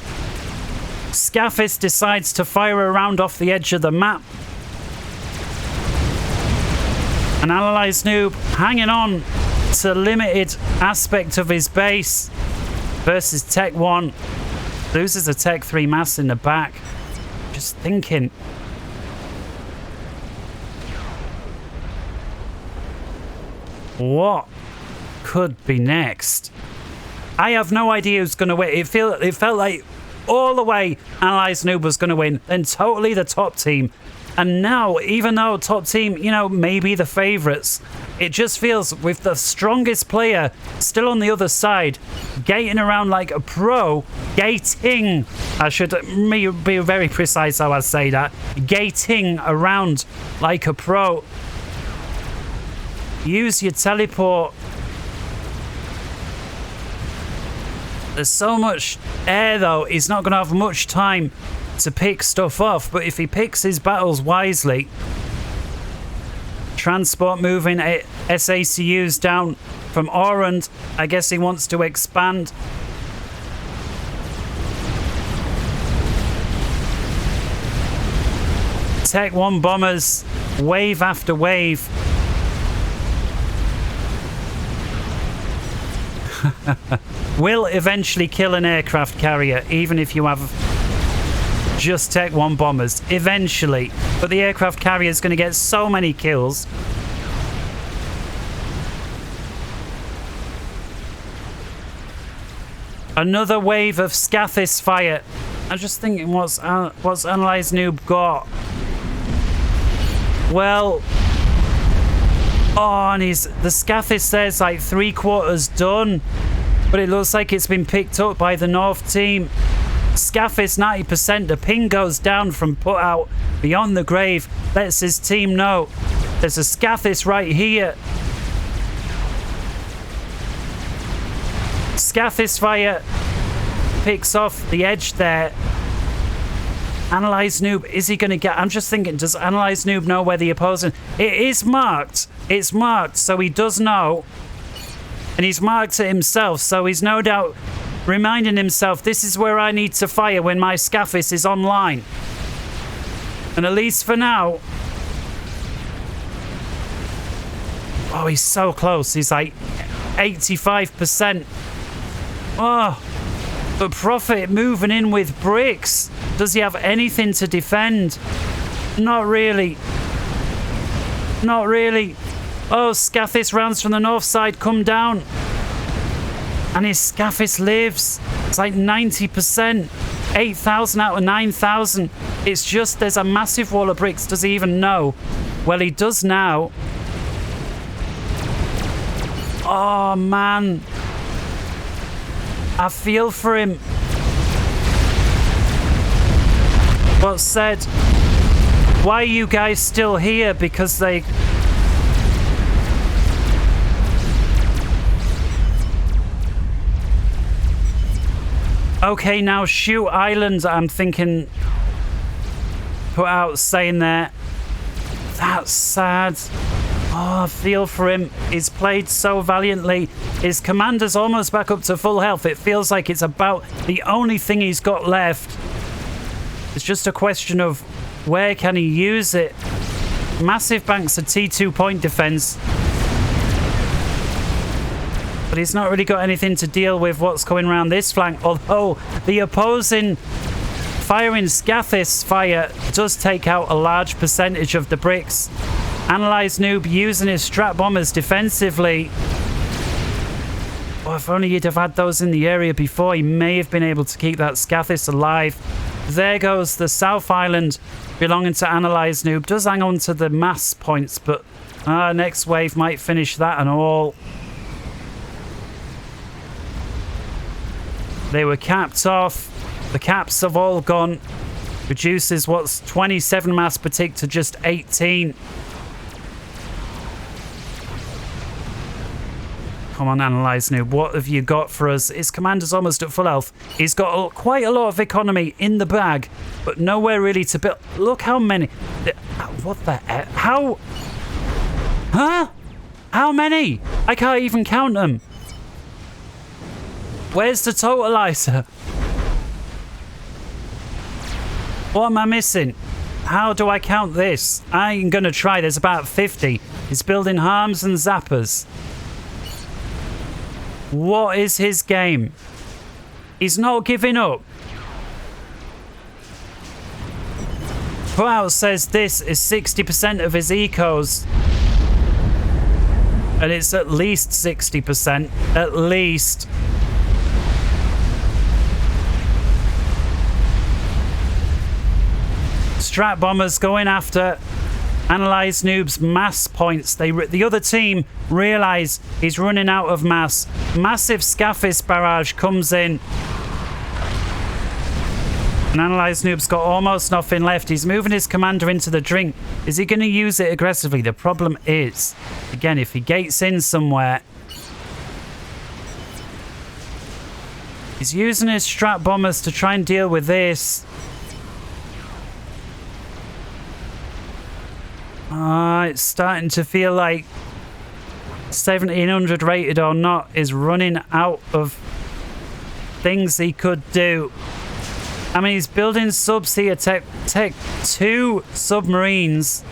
Scathis decides to fire around off the edge of the map. And Analyze Noob hanging on to limited aspect of his base versus Tech 1. Loses a Tech 3 mass in the back. Just thinking. What could be next? I have no idea who's going to win. It felt like all the way Analyze Noob was going to win, then totally the top team. And now, even though top team, you know, maybe the favorites, it just feels with the strongest player still on the other side, gating around like a pro, gating, I should be very precise how I say that, gating around like a pro. Use your teleport. There's so much air though, he's not going to have much time to pick stuff off, but if he picks his battles wisely, transport moving SACUs down from Orand, I guess he wants to expand. Tech 1 bombers, wave after wave. Will eventually kill an aircraft carrier, even if you have just Tech 1 bombers. Eventually. But the aircraft carrier is going to get so many kills. Another wave of Scathis fire. I'm just thinking, what's Analyze Noob got? Well, oh, and the Scathis there's like 3/4 done, but it looks like it's been picked up by the North team. Scathis 90%. The ping goes down from put out beyond the grave. Lets his team know there's a Scathis right here. Scathis fire picks off the edge there. Analyze Noob, is he going to get... I'm just thinking, does Analyze Noob know where the opposing... It is marked. It's marked, so he does know. And he's marked it himself, so he's no doubt reminding himself, this is where I need to fire when my Scathis is online. And at least for now... Oh, he's so close. He's like 85%. Oh, but Prophet moving in with bricks. Does he have anything to defend? Not really. Not really. Oh, Scathis rounds from the north side come down. And his Scathis lives. It's like 90%. 8,000 out of 9,000. It's just there's a massive wall of bricks. Does he even know? Well, he does now. Oh, man. I feel for him. What's said? Why are you guys still here? Because they... Okay, now shoot Island, I'm thinking... Put out saying there. That's sad. Oh, I feel for him. He's played so valiantly. His commander's almost back up to full health. It feels like it's about the only thing he's got left. It's just a question of where can he use it. Massive banks of T2 point defense. But he's not really got anything to deal with what's going around this flank. Although the opposing firing Scathis fire does take out a large percentage of the bricks. Analyze Noob using his strat bombers defensively. Oh, if only he'd have had those in the area before, he may have been able to keep that Scathis alive. There goes the South Island belonging to Analyze Noob. Does hang on to the mass points, but next wave might finish that and all. They were capped off. The caps have all gone. Reduces what's 27 mass per tick to just 18. Come on, Analyze Noob. What have you got for us? His commander's almost at full health. He's got quite a lot of economy in the bag, but nowhere really to build. Look how many. What the heck? How? Huh? How many? I can't even count them. Where's the totalizer? What am I missing? How do I count this? I ain't gonna try. There's about 50. He's building harms and zappers. What is his game? He's not giving up. Plout says this is 60% of his ecos. And it's at least 60%. At least. Strat bombers going after Analyze Noob's mass points. The other team realise he's running out of mass. Massive Scathis barrage comes in. And Analyze Noob's got almost nothing left. He's moving his commander into the drink. Is he going to use it aggressively? The problem is, again, if he gates in somewhere, he's using his strat bombers to try and deal with this. It's starting to feel like 1700 rated or not is running out of things he could do. I mean, he's building subs here. Tech 2 submarines.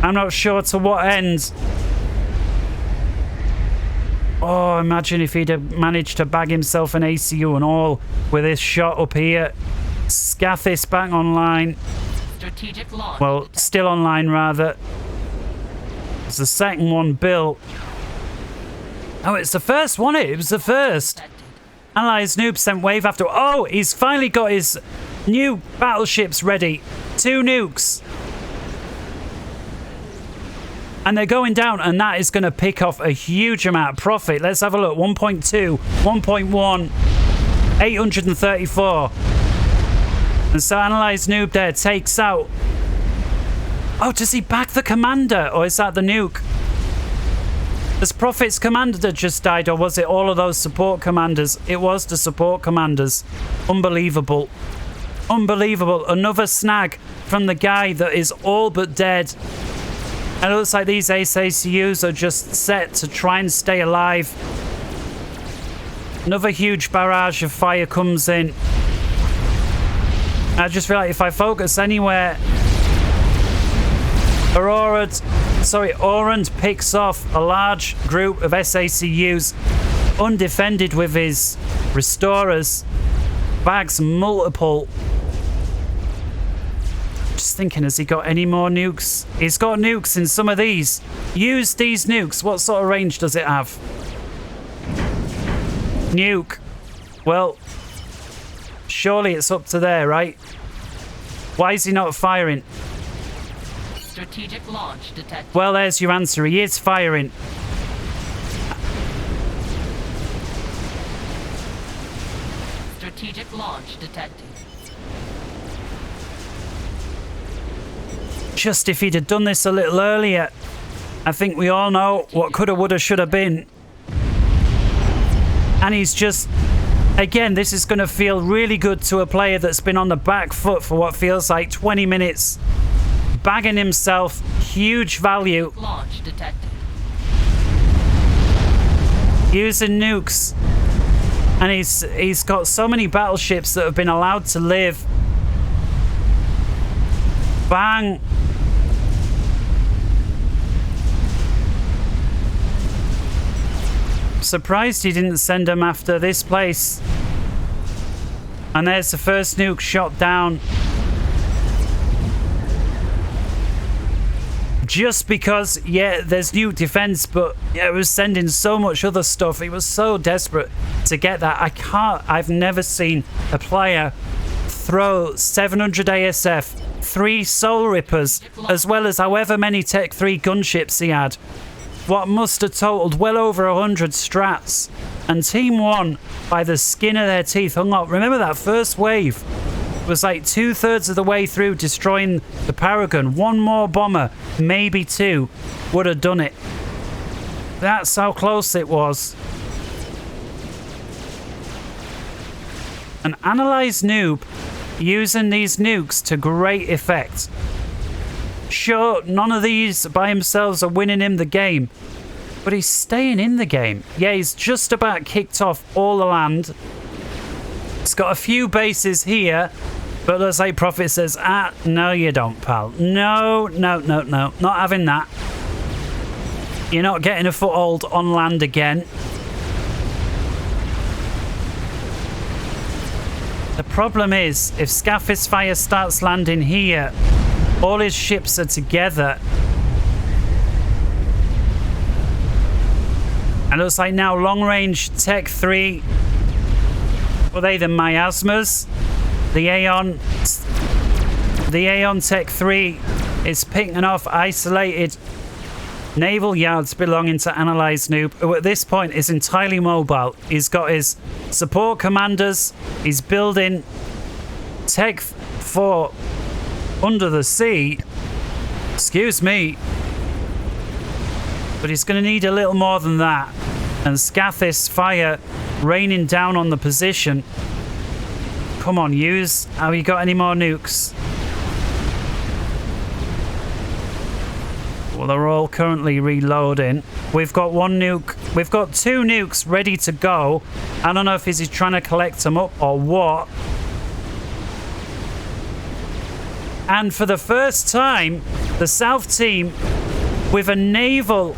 I'm not sure to what end. Oh, imagine if he'd have managed to bag himself an ACU and all with this shot up here. Scathis back online. Strategic launch. Well, still online rather. It's the second one built. Oh, it's the first one. It was the first. Allies noob sent wave after. Oh, he's finally got his new battleships ready. 2 nukes. And they're going down, and that is going to pick off a huge amount of profit. Let's have a look. 1.2, 1.1, 834. And so Analyze Noob there takes out... Oh, does he back the commander? Or is that the nuke? Has Profit's commander that just died, or was it all of those support commanders? It was the support commanders. Unbelievable. Unbelievable. Another snag from the guy that is all but dead. And it looks like these ACUs are just set to try and stay alive. Another huge barrage of fire comes in. I just feel like if I focus anywhere, Orand picks off a large group of SACUs undefended with his restorers, bags multiple. Just thinking, has he got any more nukes? He's got nukes in some of these. Use these nukes. What sort of range does it have? Nuke. Well, surely it's up to there, right? Why is he not firing? Strategic launch detected. Well, there's your answer. He is firing. Strategic launch detected. Just if he'd have done this a little earlier, I think we all know what coulda, woulda, shoulda been. And he's just... Again, this is going to feel really good to a player that's been on the back foot for what feels like 20 minutes. Bagging himself huge value. Launch detected. Using nukes. And he's got so many battleships that have been allowed to live. Bang. Surprised he didn't send them after this place. And there's the first nuke shot down. Just because, yeah, there's nuke defense, but yeah, it was sending so much other stuff. He was so desperate to get that. I've never seen a player throw 700 ASF, 3 Soul Rippers, as well as however many Tech 3 gunships he had. What must have totaled well over 100 strats. And Team 1, by the skin of their teeth, hung up. Remember that first wave was like 2/3 of the way through destroying the Paragon. 1 more bomber, maybe 2, would have done it. That's how close it was. An Analyze Noob using these nukes to great effect. Sure, none of these by themselves are winning him the game, but he's staying in the game. Yeah, he's just about kicked off all the land. It's got a few bases here, but looks like Prophet says, no you don't, pal. No, not having that. You're not getting a foothold on land again. The problem is, if Scathis Fire starts landing here, all his ships are together. And it looks like now long-range Tech 3. Were they the miasmas? The Aeon Tech 3 is picking off isolated naval yards belonging to Analyze Noob, who at this point is entirely mobile. He's got his support commanders. He's building Tech 4 under the sea. Excuse me. But he's going to need a little more than that. And Scathis Fire raining down on the position. Come on, use. Have you got any more nukes? Well, they're all currently reloading. We've got one nuke. We've got 2 nukes ready to go. I don't know if he's trying to collect them up or what. And for the first time, the South team with a naval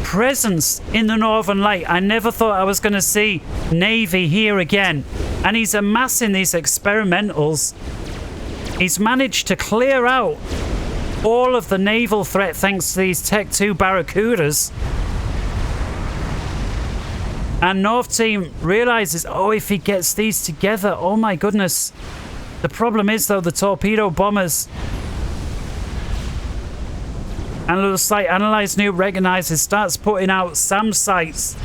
presence in the Northern Light. I never thought I was going to see Navy here again. And he's amassing these experimentals. He's managed to clear out all of the naval threat thanks to these Tech 2 Barracudas. And North team realizes, oh, if he gets these together, oh my goodness. The problem is, though, the torpedo bombers. And it looks like Analyze Noob recognizes, starts putting out SAM sites.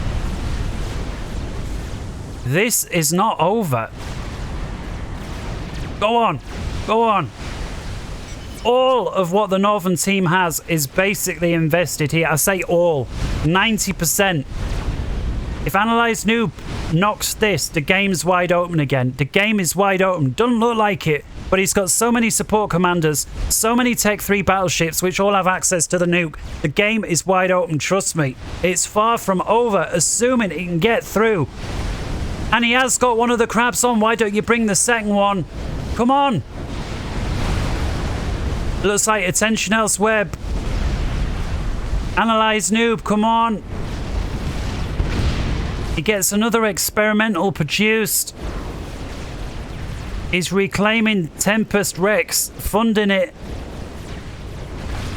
This is not over. Go on. Go on. All of what the Northern team has is basically invested here. I say all. 90%. If Analyze Noob knocks this, the game's wide open again. The game is wide open. Doesn't look like it, but he's got so many support commanders, so many Tech 3 battleships, which all have access to the nuke. The game is wide open, trust me. It's far from over, assuming he can get through. And he has got one of the crabs on. Why don't you bring the second one? Come on. Looks like attention elsewhere. Analyze Noob, come on. He gets another experimental produced. He's reclaiming Tempest Rex, funding it.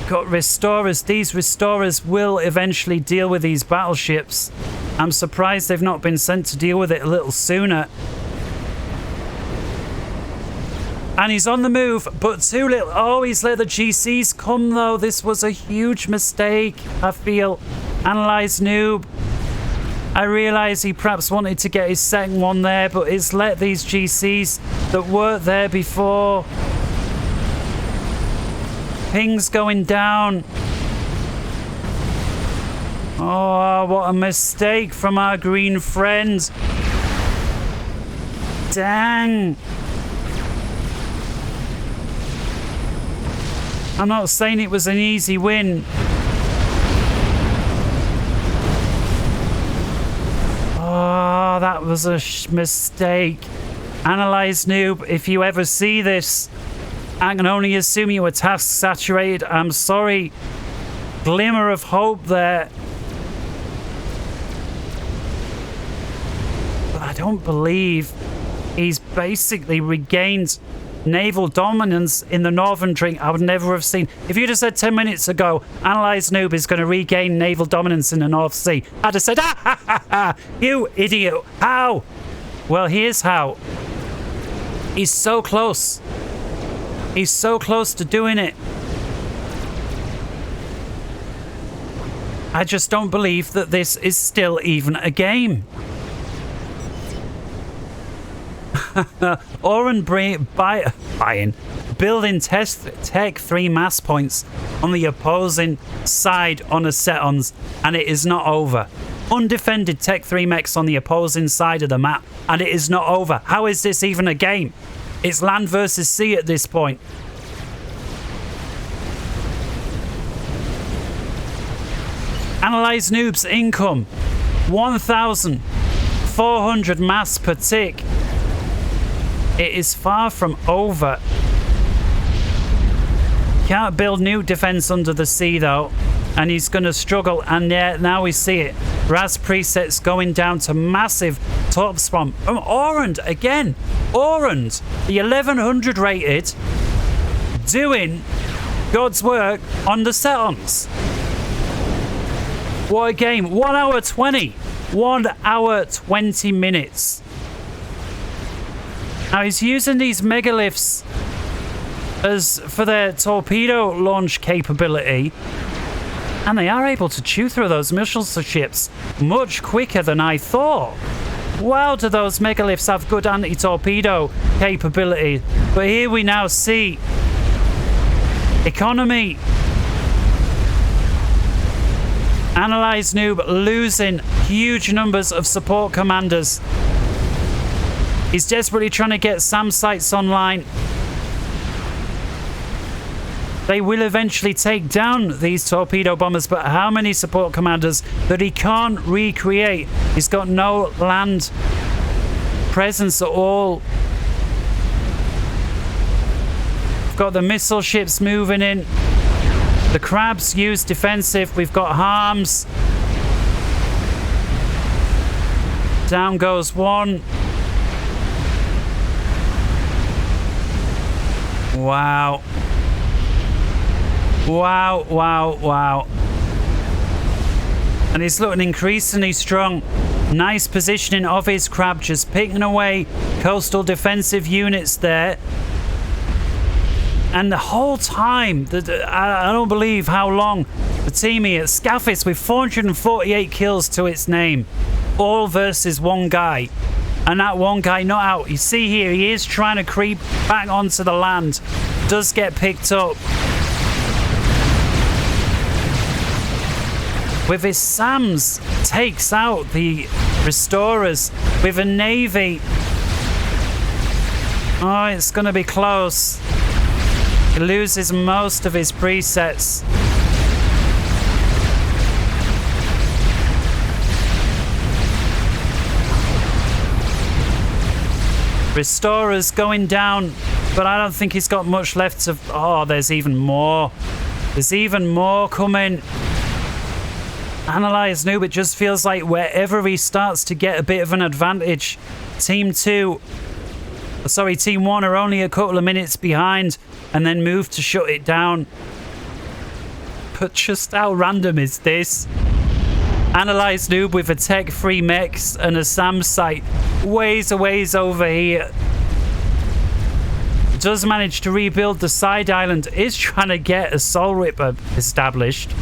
Got restorers. These restorers will eventually deal with these battleships. I'm surprised they've not been sent to deal with it a little sooner. And he's on the move, but too little. Oh, he's let the GCs come, though. This was a huge mistake, I feel. Analyze Noob. I realise he perhaps wanted to get his second one there, but he's let these GCs that weren't there before. Ping's going down. Oh, what a mistake from our green friend. Dang. I'm not saying it was an easy win. Oh, that was a mistake. Analyze Noob, if you ever see this, I can only assume you were task saturated. I'm sorry. Glimmer of hope there. But I don't believe he's basically regained naval dominance in the Northern Drink. I would never have seen. If you'd have said 10 minutes ago, Analyze Noob is going to regain naval dominance in the North Sea, I'd have said, ah, ha, ha, ha, you idiot. How? Well, here's how. He's so close. He's so close to doing it. I just don't believe that this is still even a game. Oren building Tech 3 mass points on the opposing side on a Setons, and it is not over. Undefended Tech 3 mechs on the opposing side of the map, and it is not over. How is this even a game? It's land versus sea at this point. Analyze Noob's income. 1,400 mass per tick. It is far from over. Can't build new defense under the sea though, and he's going to struggle. And yeah, now we see it. RAS presets going down to massive top spawn. Orand again. Orand, the 1100 rated, doing God's work on the Setons. What a game. 1 hour 20. 1 hour 20 minutes. Now he's using these megaliths as for their torpedo launch capability, and they are able to chew through those missile ships much quicker than I thought. Wow, do those megaliths have good anti-torpedo capability. But here we now see economy. Analyze Noob losing huge numbers of support commanders. He's desperately trying to get SAM sites online. They will eventually take down these torpedo bombers, but how many support commanders that he can't recreate? He's got no land presence at all. We've got the missile ships moving in. The crabs use defensive. We've got harms. Down goes one. Wow. Wow, wow, wow. And he's looking increasingly strong. Nice positioning of his crab, just picking away coastal defensive units there. And the whole time, I don't believe how long the team here, Scaffis with 448 kills to its name, all versus one guy. And that one guy not out. You see here, he is trying to creep back onto the land. Does get picked up. With his SAMs, takes out the restorers. With a navy. Oh, it's going to be close. He loses most of his presets. Restorers going down, but I don't think he's got much left to... Oh, there's even more. There's even more coming. Analyze Noob, it just feels like wherever he starts to get a bit of an advantage, Team 1 are only a couple of minutes behind and then move to shut it down. But just how random is this? Analyze Noob with a tech-free mechs and a SAM site ways over here. Does manage to rebuild the side island, is trying to get a Soul Ripper established.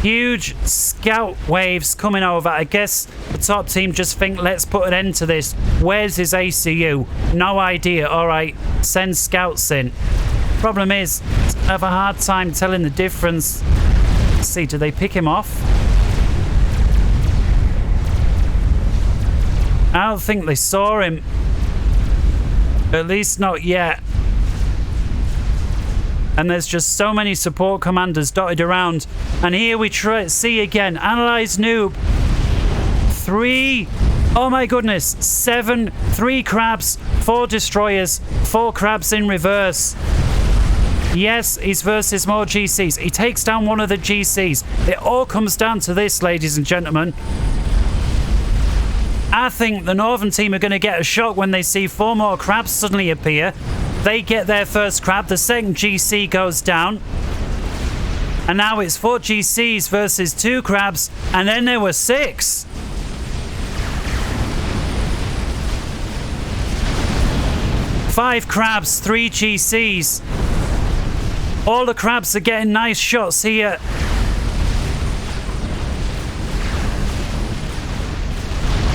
Huge scout waves coming over. I guess the top team just think, let's put an end to this. Where's his ACU? No idea. All right, send scouts in. Problem is, I have a hard time telling the difference. Let's see, do they pick him off? I don't think they saw him. At least not yet. And there's just so many support commanders dotted around. And here we see again, Analyze Noob. 3, oh my goodness, 7, 3 crabs, 4 destroyers, 4 crabs in reverse. Yes, he's versus more GCs. He takes down one of the GCs. It all comes down to this, ladies and gentlemen. I think the Northern team are going to get a shock when they see 4 more crabs suddenly appear. They get their first crab, the second GC goes down. And now it's 4 GCs versus 2 crabs, and then there were 6. Five crabs, 3 GCs. All the crabs are getting nice shots here.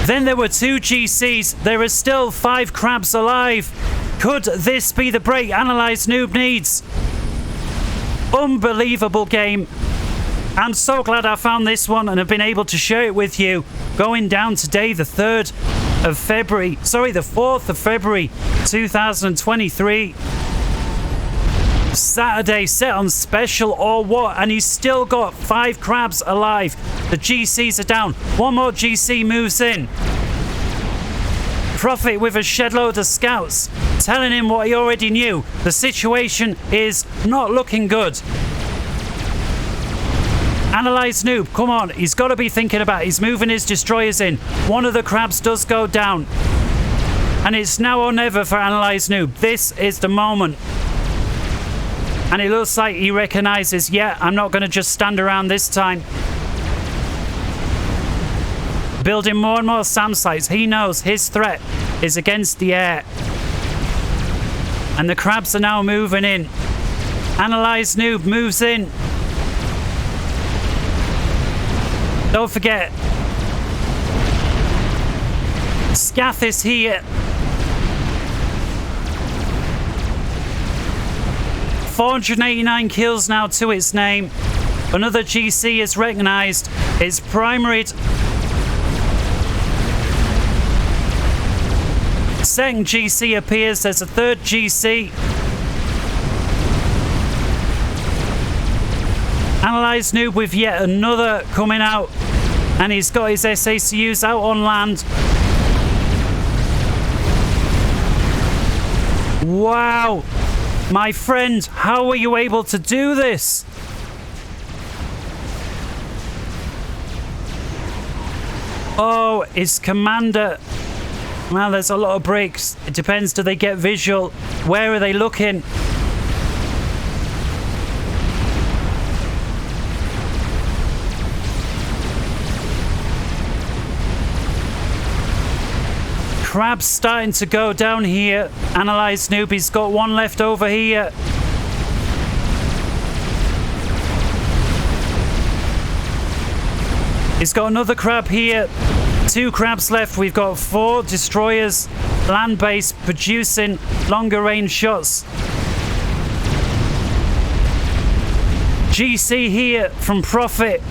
Then there were 2 GCs. There are still 5 crabs alive. Could this be the break Analyze Noob needs? Unbelievable game. I'm so glad I found this one and have been able to share it with you. Going down today, the 4th of February 2023. Saturday Setons special or what? And he's still got 5 crabs alive. The GCs are down. One more GC moves in. Prophet with a shed load of scouts, telling him what he already knew. The situation is not looking good. Analyze Noob, come on, he's got to be thinking about it. He's moving his destroyers in. One of the crabs does go down. And it's now or never for Analyze Noob. This is the moment. And it looks like he recognizes, yeah, I'm not going to just stand around this time. Building more and more SAM sites. He knows his threat is against the air. And the crabs are now moving in. Analyze Noob moves in. Don't forget, Scaff is here. 489 kills now to its name. Another GC is recognized. It's primaried. Second GC appears. There's a third GC. Analyze Noob with yet another coming out. And he's got his SACUs out on land. Wow. My friend, how were you able to do this? Oh, his commander. Well, there's a lot of breaks. It depends, do they get visual? Where are they looking? Crab's starting to go down here. Analyze Noob, he's got one left over here. He's got another crab here. 2 crabs left. We've got 4 destroyers, land base, producing longer range shots. GC here from Profit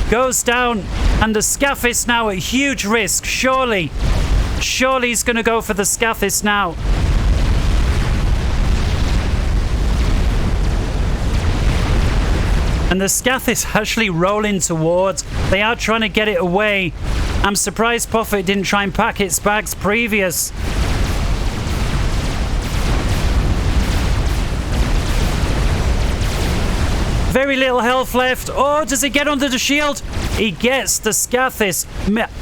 goes down, and the Scathis now at huge risk. Surely he's going to go for the Scathis now. And the Scathis actually rolling towards. They are trying to get it away. I'm surprised Profit didn't try and pack its bags previous. Very little health left. Oh, does he get under the shield? He gets the Scathis.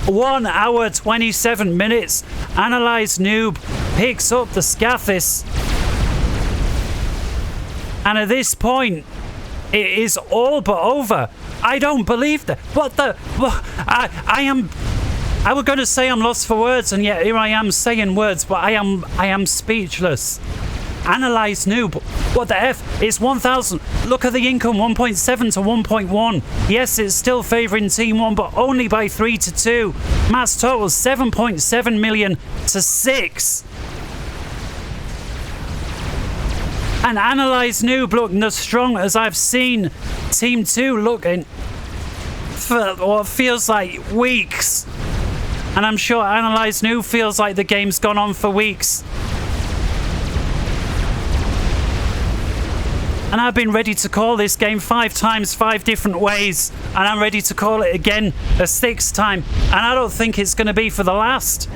1 hour, 27 minutes. Analyze Noob picks up the Scathis. And at this point, it is all but over. I don't believe that. What the? I was going to say I'm lost for words, and yet here I am saying words, but I am speechless. Analyze Noob. What the F? It's 1,000. Look at the income, 1.7 to 1.1. Yes, it's still favouring Team 1, but only by 3 to 2. Mass total 7.7 million to 6. And Analyze Noob looking as strong as I've seen Team 2 looking for what feels like weeks. And I'm sure Analyze Noob feels like the game's gone on for weeks. And I've been ready to call this game 5 times, 5 different ways. And I'm ready to call it again a 6th time. And I don't think it's going to be for the last.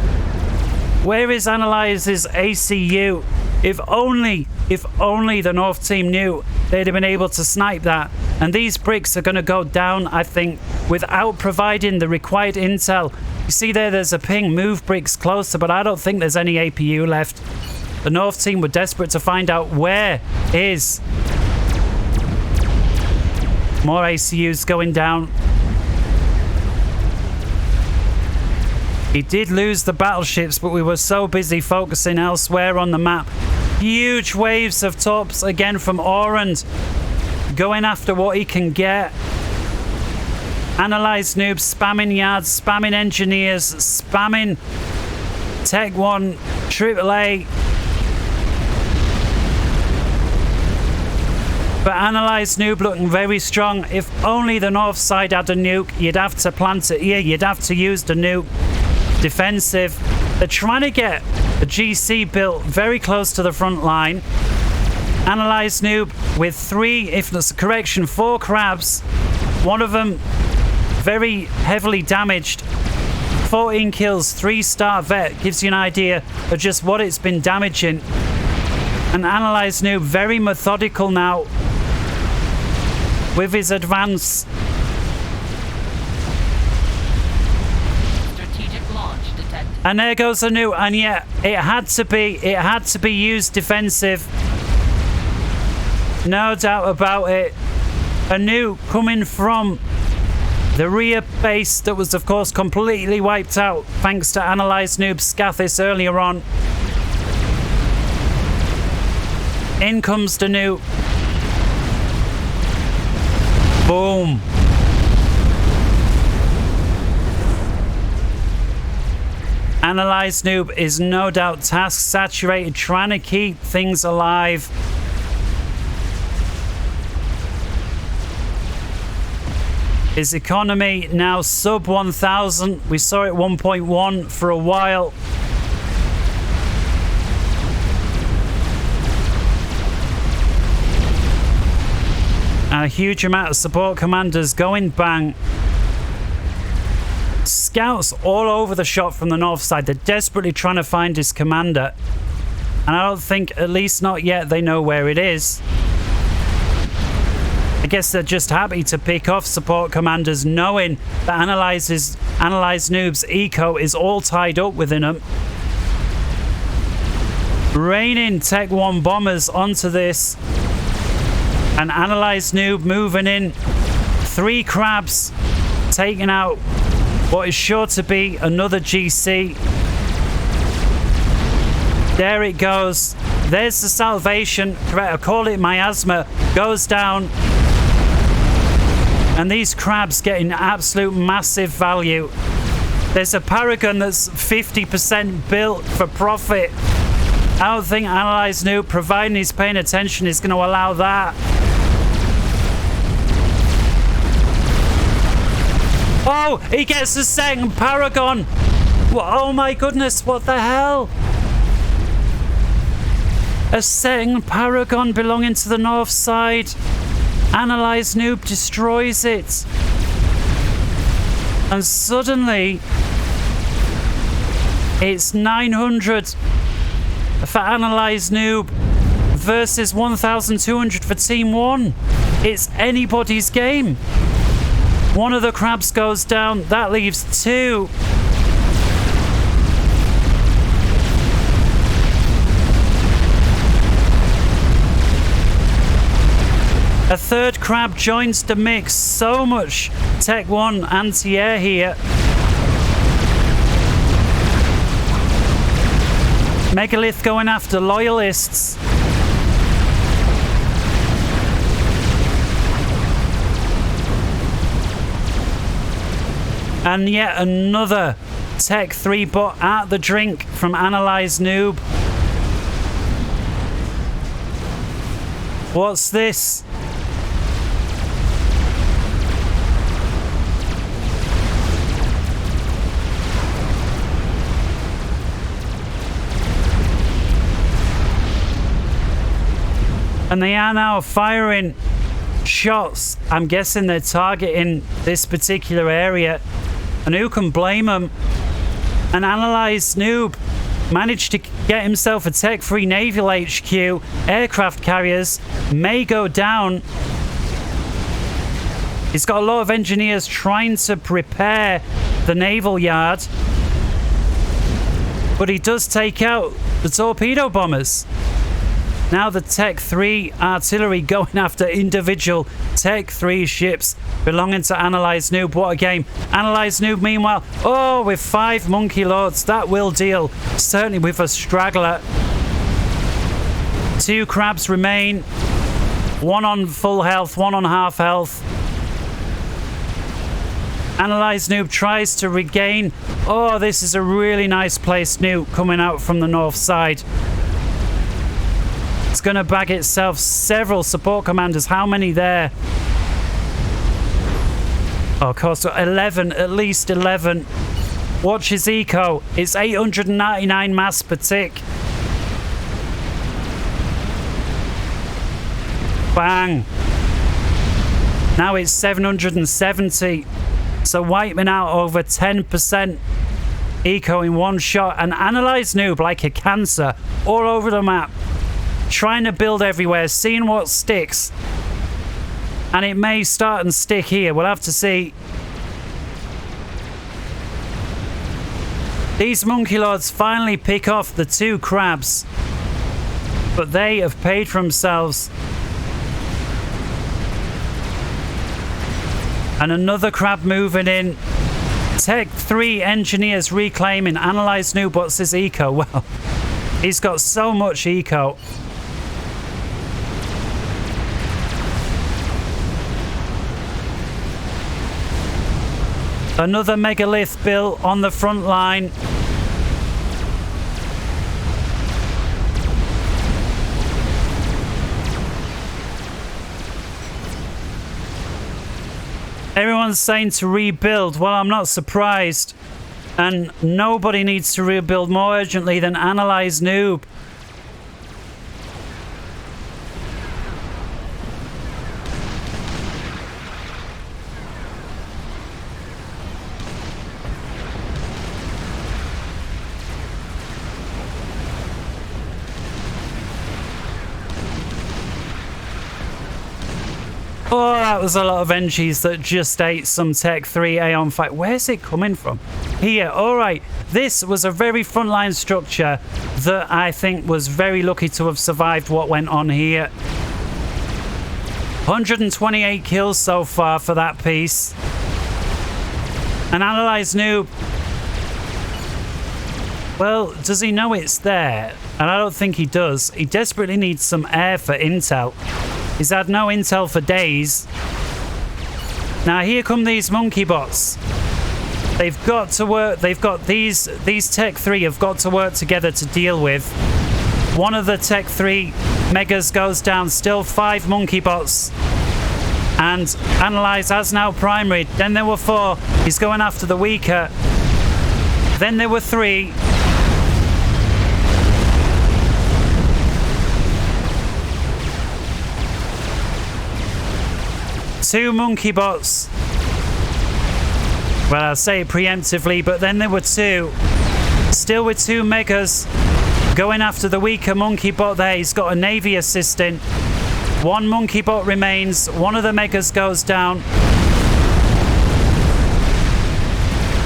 Where is Analyze's ACU? If only the North team knew, they'd have been able to snipe that. And these bricks are going to go down, I think, without providing the required intel. You see there's a ping, move bricks closer, but I don't think there's any APU left. The North team were desperate to find out where is. More ACUs going down. He did lose the battleships, but we were so busy focusing elsewhere on the map. Huge waves of tops again from Orand, going after what he can get. Analyze Noob, spamming yards, spamming engineers, spamming Tech 1, AAA. But Analyze Noob looking very strong. If only the north side had a nuke, you'd have to plant it here. You'd have to use the nuke. Defensive. They're trying to get the GC built very close to the front line. Analyze Noob with 3, if that's a correction, 4 crabs. One of them very heavily damaged. 14 kills, 3-star vet. Gives you an idea of just what it's been damaging. And Analyze Noob very methodical now with his advance. Strategic launch detected. And there goes a nuke, and yet it had to be used defensive. No doubt about it. A nuke coming from the rear base that was of course completely wiped out thanks to Analyze Noob's Scathis earlier on. In comes the nuke. Boom. Analyze Noob is no doubt task saturated, trying to keep things alive. His economy now sub 1,000. We saw it 1.1 for a while. And a huge amount of support commanders going bang. Scouts all over the shot from the north side. They're desperately trying to find his commander. And I don't think, at least not yet, they know where it is. I guess they're just happy to pick off support commanders, knowing that Analyze Noob's eco is all tied up within them. Raining Tech 1 bombers onto this. And Analyze Noob moving in. 3 crabs taking out what is sure to be another GC. There it goes. There's the salvation. I call it miasma. Goes down. And these crabs getting absolute massive value. There's a Paragon that's 50% built for profit. I don't think Analyze Noob, providing he's paying attention, is going to allow that. Oh, he gets a second Paragon. Oh my goodness, what the hell? A second Paragon belonging to the north side. Analyze Noob destroys it. And suddenly, it's 900 for Analyze Noob versus 1,200 for Team 1. It's anybody's game. One of the crabs goes down. That leaves 2. A third crab joins the mix. So much Tech 1 anti-air here. Megalith going after loyalists. And yet another Tech 3 bot at the drink from Analyze Noob. What's this? And they are now firing shots. I'm guessing they're targeting this particular area. And who can blame them? And Analyze Noob managed to get himself a Tech 3 Naval HQ. Aircraft carriers may go down. He's got a lot of engineers trying to prepare the naval yard. But he does take out the torpedo bombers. Now the Tech 3 artillery going after individual Tech 3 ships belonging to Analyze Noob. What a game. Analyze Noob, meanwhile, oh, with 5 Monkey Lords. That will deal, certainly with a straggler. 2 crabs remain. 1 on full health, 1 on half health. Analyze Noob tries to regain. Oh, this is a really nice place, Noob, coming out from the north side. It's going to bag itself several support commanders. How many there? Oh, of course, 11, at least 11. Watch his eco. It's 899 mass per tick. Bang. Now it's 770. So wiping out over 10% eco in one shot. And Analyze Noob like a cancer all over the map. Trying to build everywhere, seeing what sticks. And it may start and stick here. We'll have to see. These Monkey Lords finally pick off the 2 crabs. But they have paid for themselves. And another crab moving in. Tech 3 engineers reclaiming. Analyze Noob, what's his eco? Well, he's got so much eco. Another megalith built on the front line. Everyone's saying to rebuild. Well, I'm not surprised. And nobody needs to rebuild more urgently than Analyze Noob. Oh, that was a lot of entries that just ate some Tech 3 Aeon fight. Where's it coming from? Here, all right. This was a very frontline structure that I think was very lucky to have survived what went on here. 128 kills so far for that piece. An analyzed noob. Well, does he know it's there? And I don't think he does. He desperately needs some air for intel. He's had no intel for days. Now here come these monkey bots. They've got to work. They've got these Tech 3 have got to work together to deal with. One of the Tech 3 megas goes down. Still 5 monkey bots. And Analyze has now primary. Then there were 4. He's going after the weaker. Then there were 3. Two monkey bots. Well, I'll say it preemptively, but then there were 2. Still with 2 megas going after the weaker monkey bot there. He's got a Navy assistant. 1 monkey bot remains. One of the megas goes down.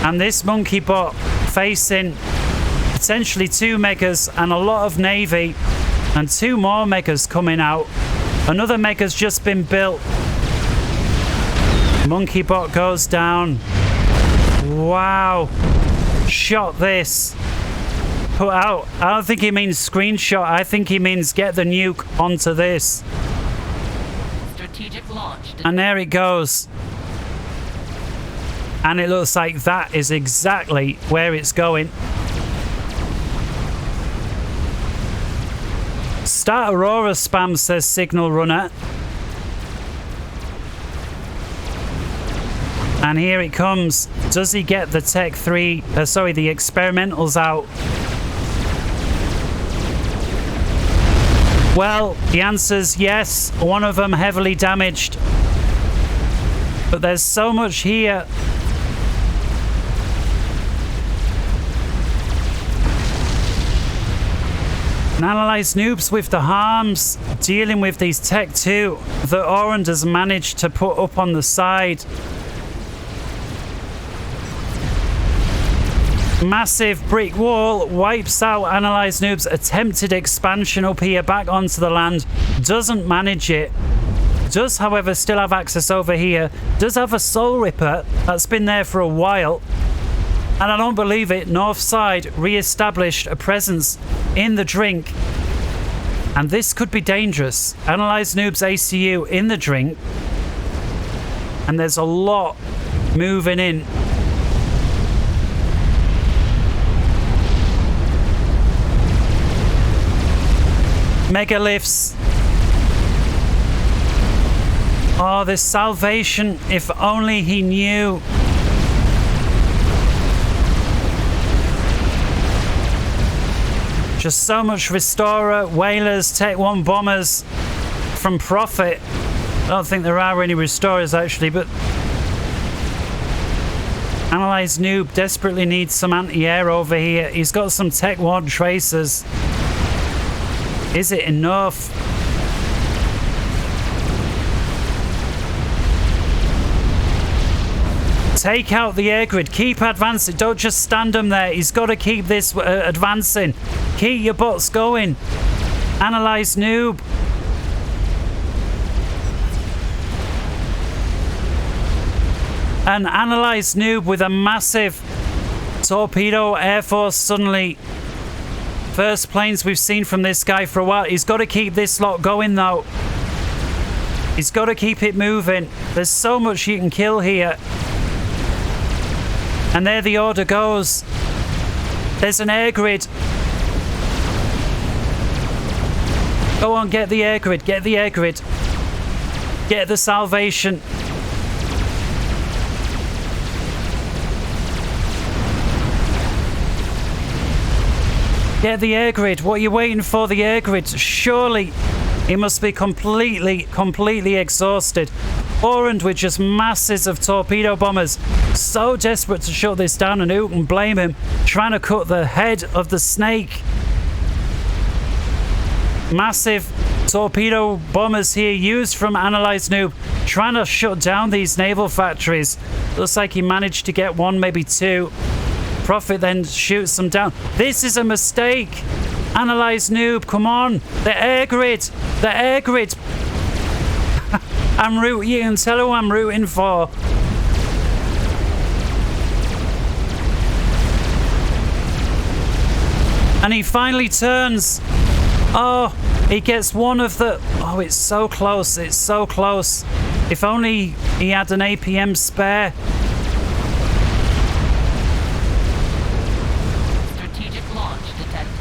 And this monkey bot facing potentially 2 megas and a lot of Navy. And 2 more megas coming out. Another mega's just been built. Monkey bot goes down. Wow. Shot this. Put out. I don't think he means screenshot. I think he means get the nuke onto this. Strategic launch. And there it goes. And it looks like that is exactly where it's going. Start Aurora spam, says Signal Runner. And here it comes. Does he get the Tech 3, the experimentals out? Well, the answer's yes. One of them heavily damaged. But there's so much here. And Analyze noobs with the harms, dealing with these Tech 2 that Orange has managed to put up on the side. Massive brick wall wipes out Analyze Noob's attempted expansion up here back onto the land. Doesn't manage it. Does, however, still have access over here. Does have a Soul Ripper that's been there for a while. And I don't believe it, North Side re-established a presence in the drink. And this could be dangerous. Analyze Noob's ACU in the drink. And there's a lot moving in. Megaliths. Oh, this salvation, if only he knew. Just so much Restorer, Whalers, Tech 1 bombers from Prophet. I don't think there are any Restorers actually, but Analyze Noob desperately needs some anti-air over here. He's got some Tech 1 tracers. Is it enough? Take out the air grid. Keep advancing. Don't just stand him there. He's got to keep this advancing. Keep your bots going. Analyze Noob. And Analyze Noob with a massive torpedo Air Force suddenly. First planes we've seen from this guy for a while. He's got to keep this lot going though. He's got to keep it moving. There's so much you can kill here. And there the order goes. There's an air grid. Go on, get the air grid. Get the air grid. Get the salvation. Get the air grid. What are you waiting for? The air grid. Surely he must be completely exhausted. Orange with just masses of torpedo bombers. So desperate to shut this down, and who can blame him? Trying to cut the head of the snake. Massive torpedo bombers here used from Analyze Noob, trying to shut down these naval factories. Looks like he managed to get one, maybe two. Prophet then shoots them down. This is a mistake. Analyze Noob, come on. The air grid. The air grid. You can tell who I'm rooting for. And he finally turns. Oh, he gets one of the... Oh, it's so close. It's so close. If only he had an APM spare. Strategic launch detected.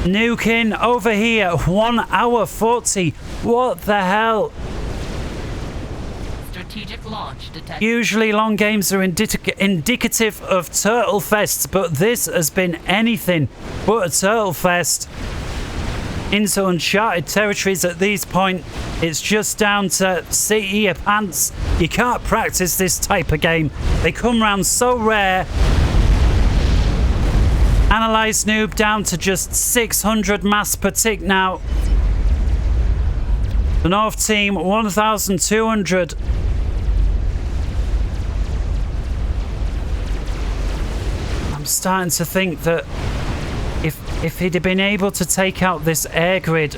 Nuking over here. 1 hour 40. What the hell? Strategic launch detected. Usually long games are indicative of Turtle Fests, but this has been anything but a Turtle Fest. Into uncharted territories at this point. It's just down to seat your pants. You can't practice this type of game. They come round so rare. Analyze Noob down to just 600 mass per tick now. The North team 1,200. I'm starting to think that if he'd have been able to take out this air grid,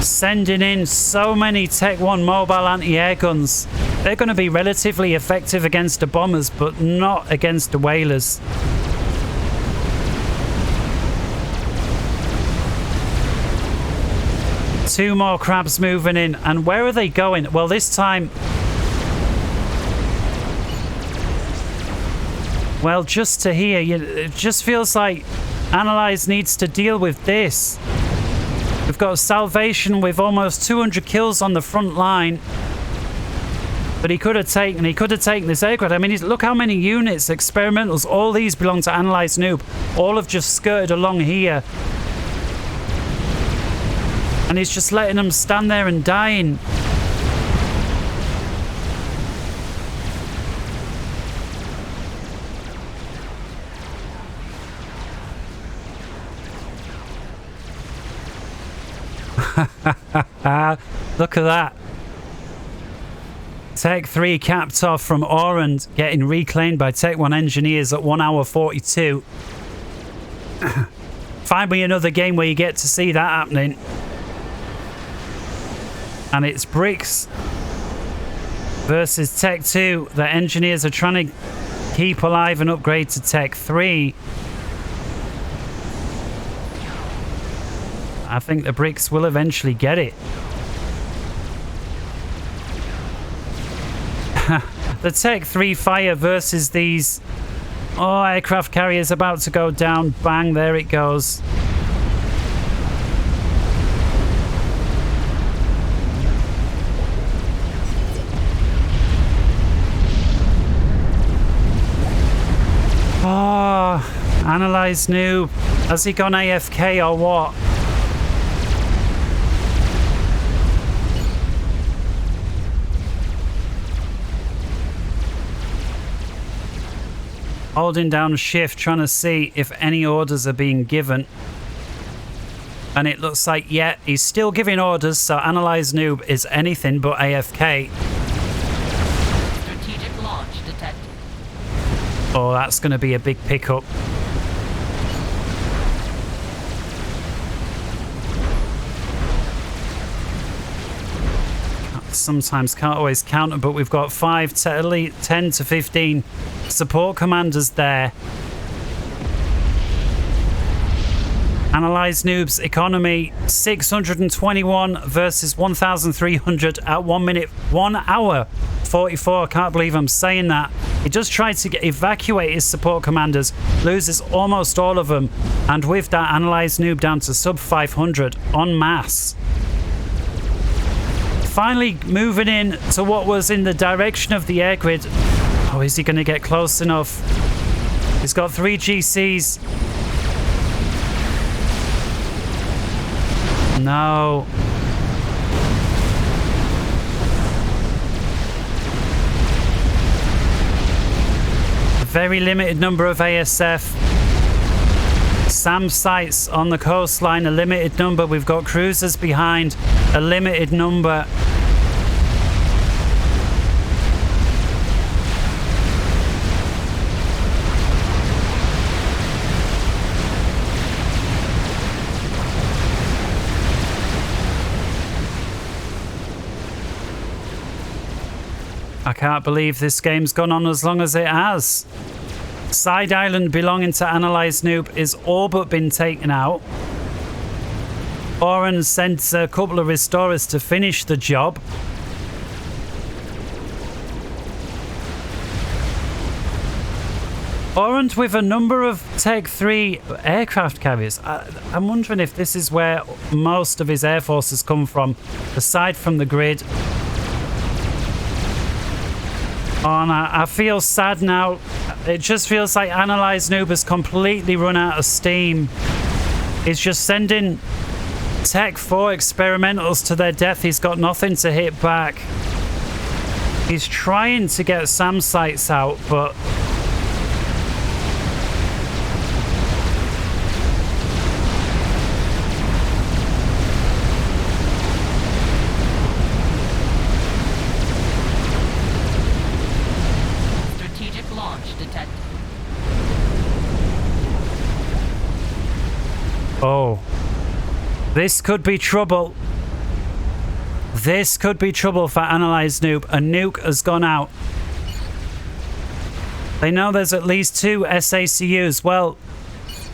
sending in so many Tech 1 mobile anti-air guns, they're going to be relatively effective against the bombers, but not against the whalers. Two more crabs moving in, and where are they going? Well, this time, well, just to here, it just feels like Analyze needs to deal with this. We've got Salvation with almost 200 kills on the front line, but he could have taken this air grid. I mean, look how many units, experimentals, all these belong to Analyze Noob. All have just skirted along here. And he's just letting them stand there and dying. Look at that. Tech 3 capped off from Orand, getting reclaimed by Tech 1 engineers at 1 hour 42. Find me another game where you get to see that happening. And it's Bricks versus Tech 2. The engineers are trying to keep alive and upgrade to Tech 3. I think the Bricks will eventually get it. The Tech 3 fire versus these... Oh, aircraft carriers about to go down. Bang, there it goes. Oh, Analyze Noob. Has he gone AFK or what? Holding down shift, trying to see if any orders are being given. And it looks like, yeah, he's still giving orders, so Analyze Noob is anything but AFK. Strategic launch detected. Oh, that's going to be a big pickup. Sometimes can't always count them, but we've got 5 to at least 10 to 15 support commanders there. Analyze Noob's economy 621 versus 1,300 at 1 hour 44. I can't believe I'm saying that. He just tried to evacuate his support commanders, loses almost all of them, and with that, Analyze Noob down to sub 500 en masse. Finally moving in to what was in the direction of the air grid. Oh, is he going to get close enough? He's got 3 GCs. No. Very limited number of ASF. SAM sites on the coastline, a limited number. We've got cruisers behind, a limited number. I can't believe this game's gone on as long as it has. Side island belonging to Analyze Noob is all but been taken out. Oren sent a couple of restorers to finish the job. Oren with a number of Tech 3 aircraft carriers. I'm wondering if this is where most of his air forces come from, aside from the grid. Oh, and I feel sad now. It just feels like Analyze Noob has completely run out of steam. He's just sending Tech 4 experimentals to their death. He's got nothing to hit back. He's trying to get SAM sites out, but... Oh, this could be trouble. This could be trouble for Analyze Noob. A nuke has gone out. They know there's at least 2 SACUs. Well,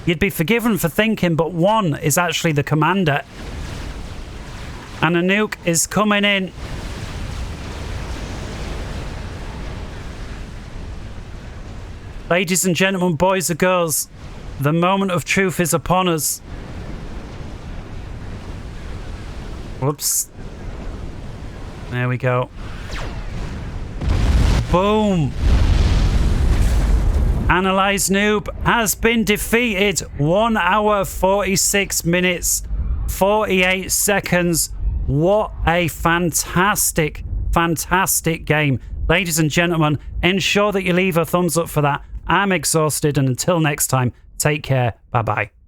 you'd be forgiven for thinking, but one is actually the commander. And a nuke is coming in. Ladies and gentlemen, boys and girls, the moment of truth is upon us. Whoops. There we go. Boom. Analyze Noob has been defeated. 1 hour, 46 minutes, 48 seconds. What a fantastic, fantastic game. Ladies and gentlemen, ensure that you leave a thumbs up for that. I'm exhausted, and until next time, take care. Bye-bye.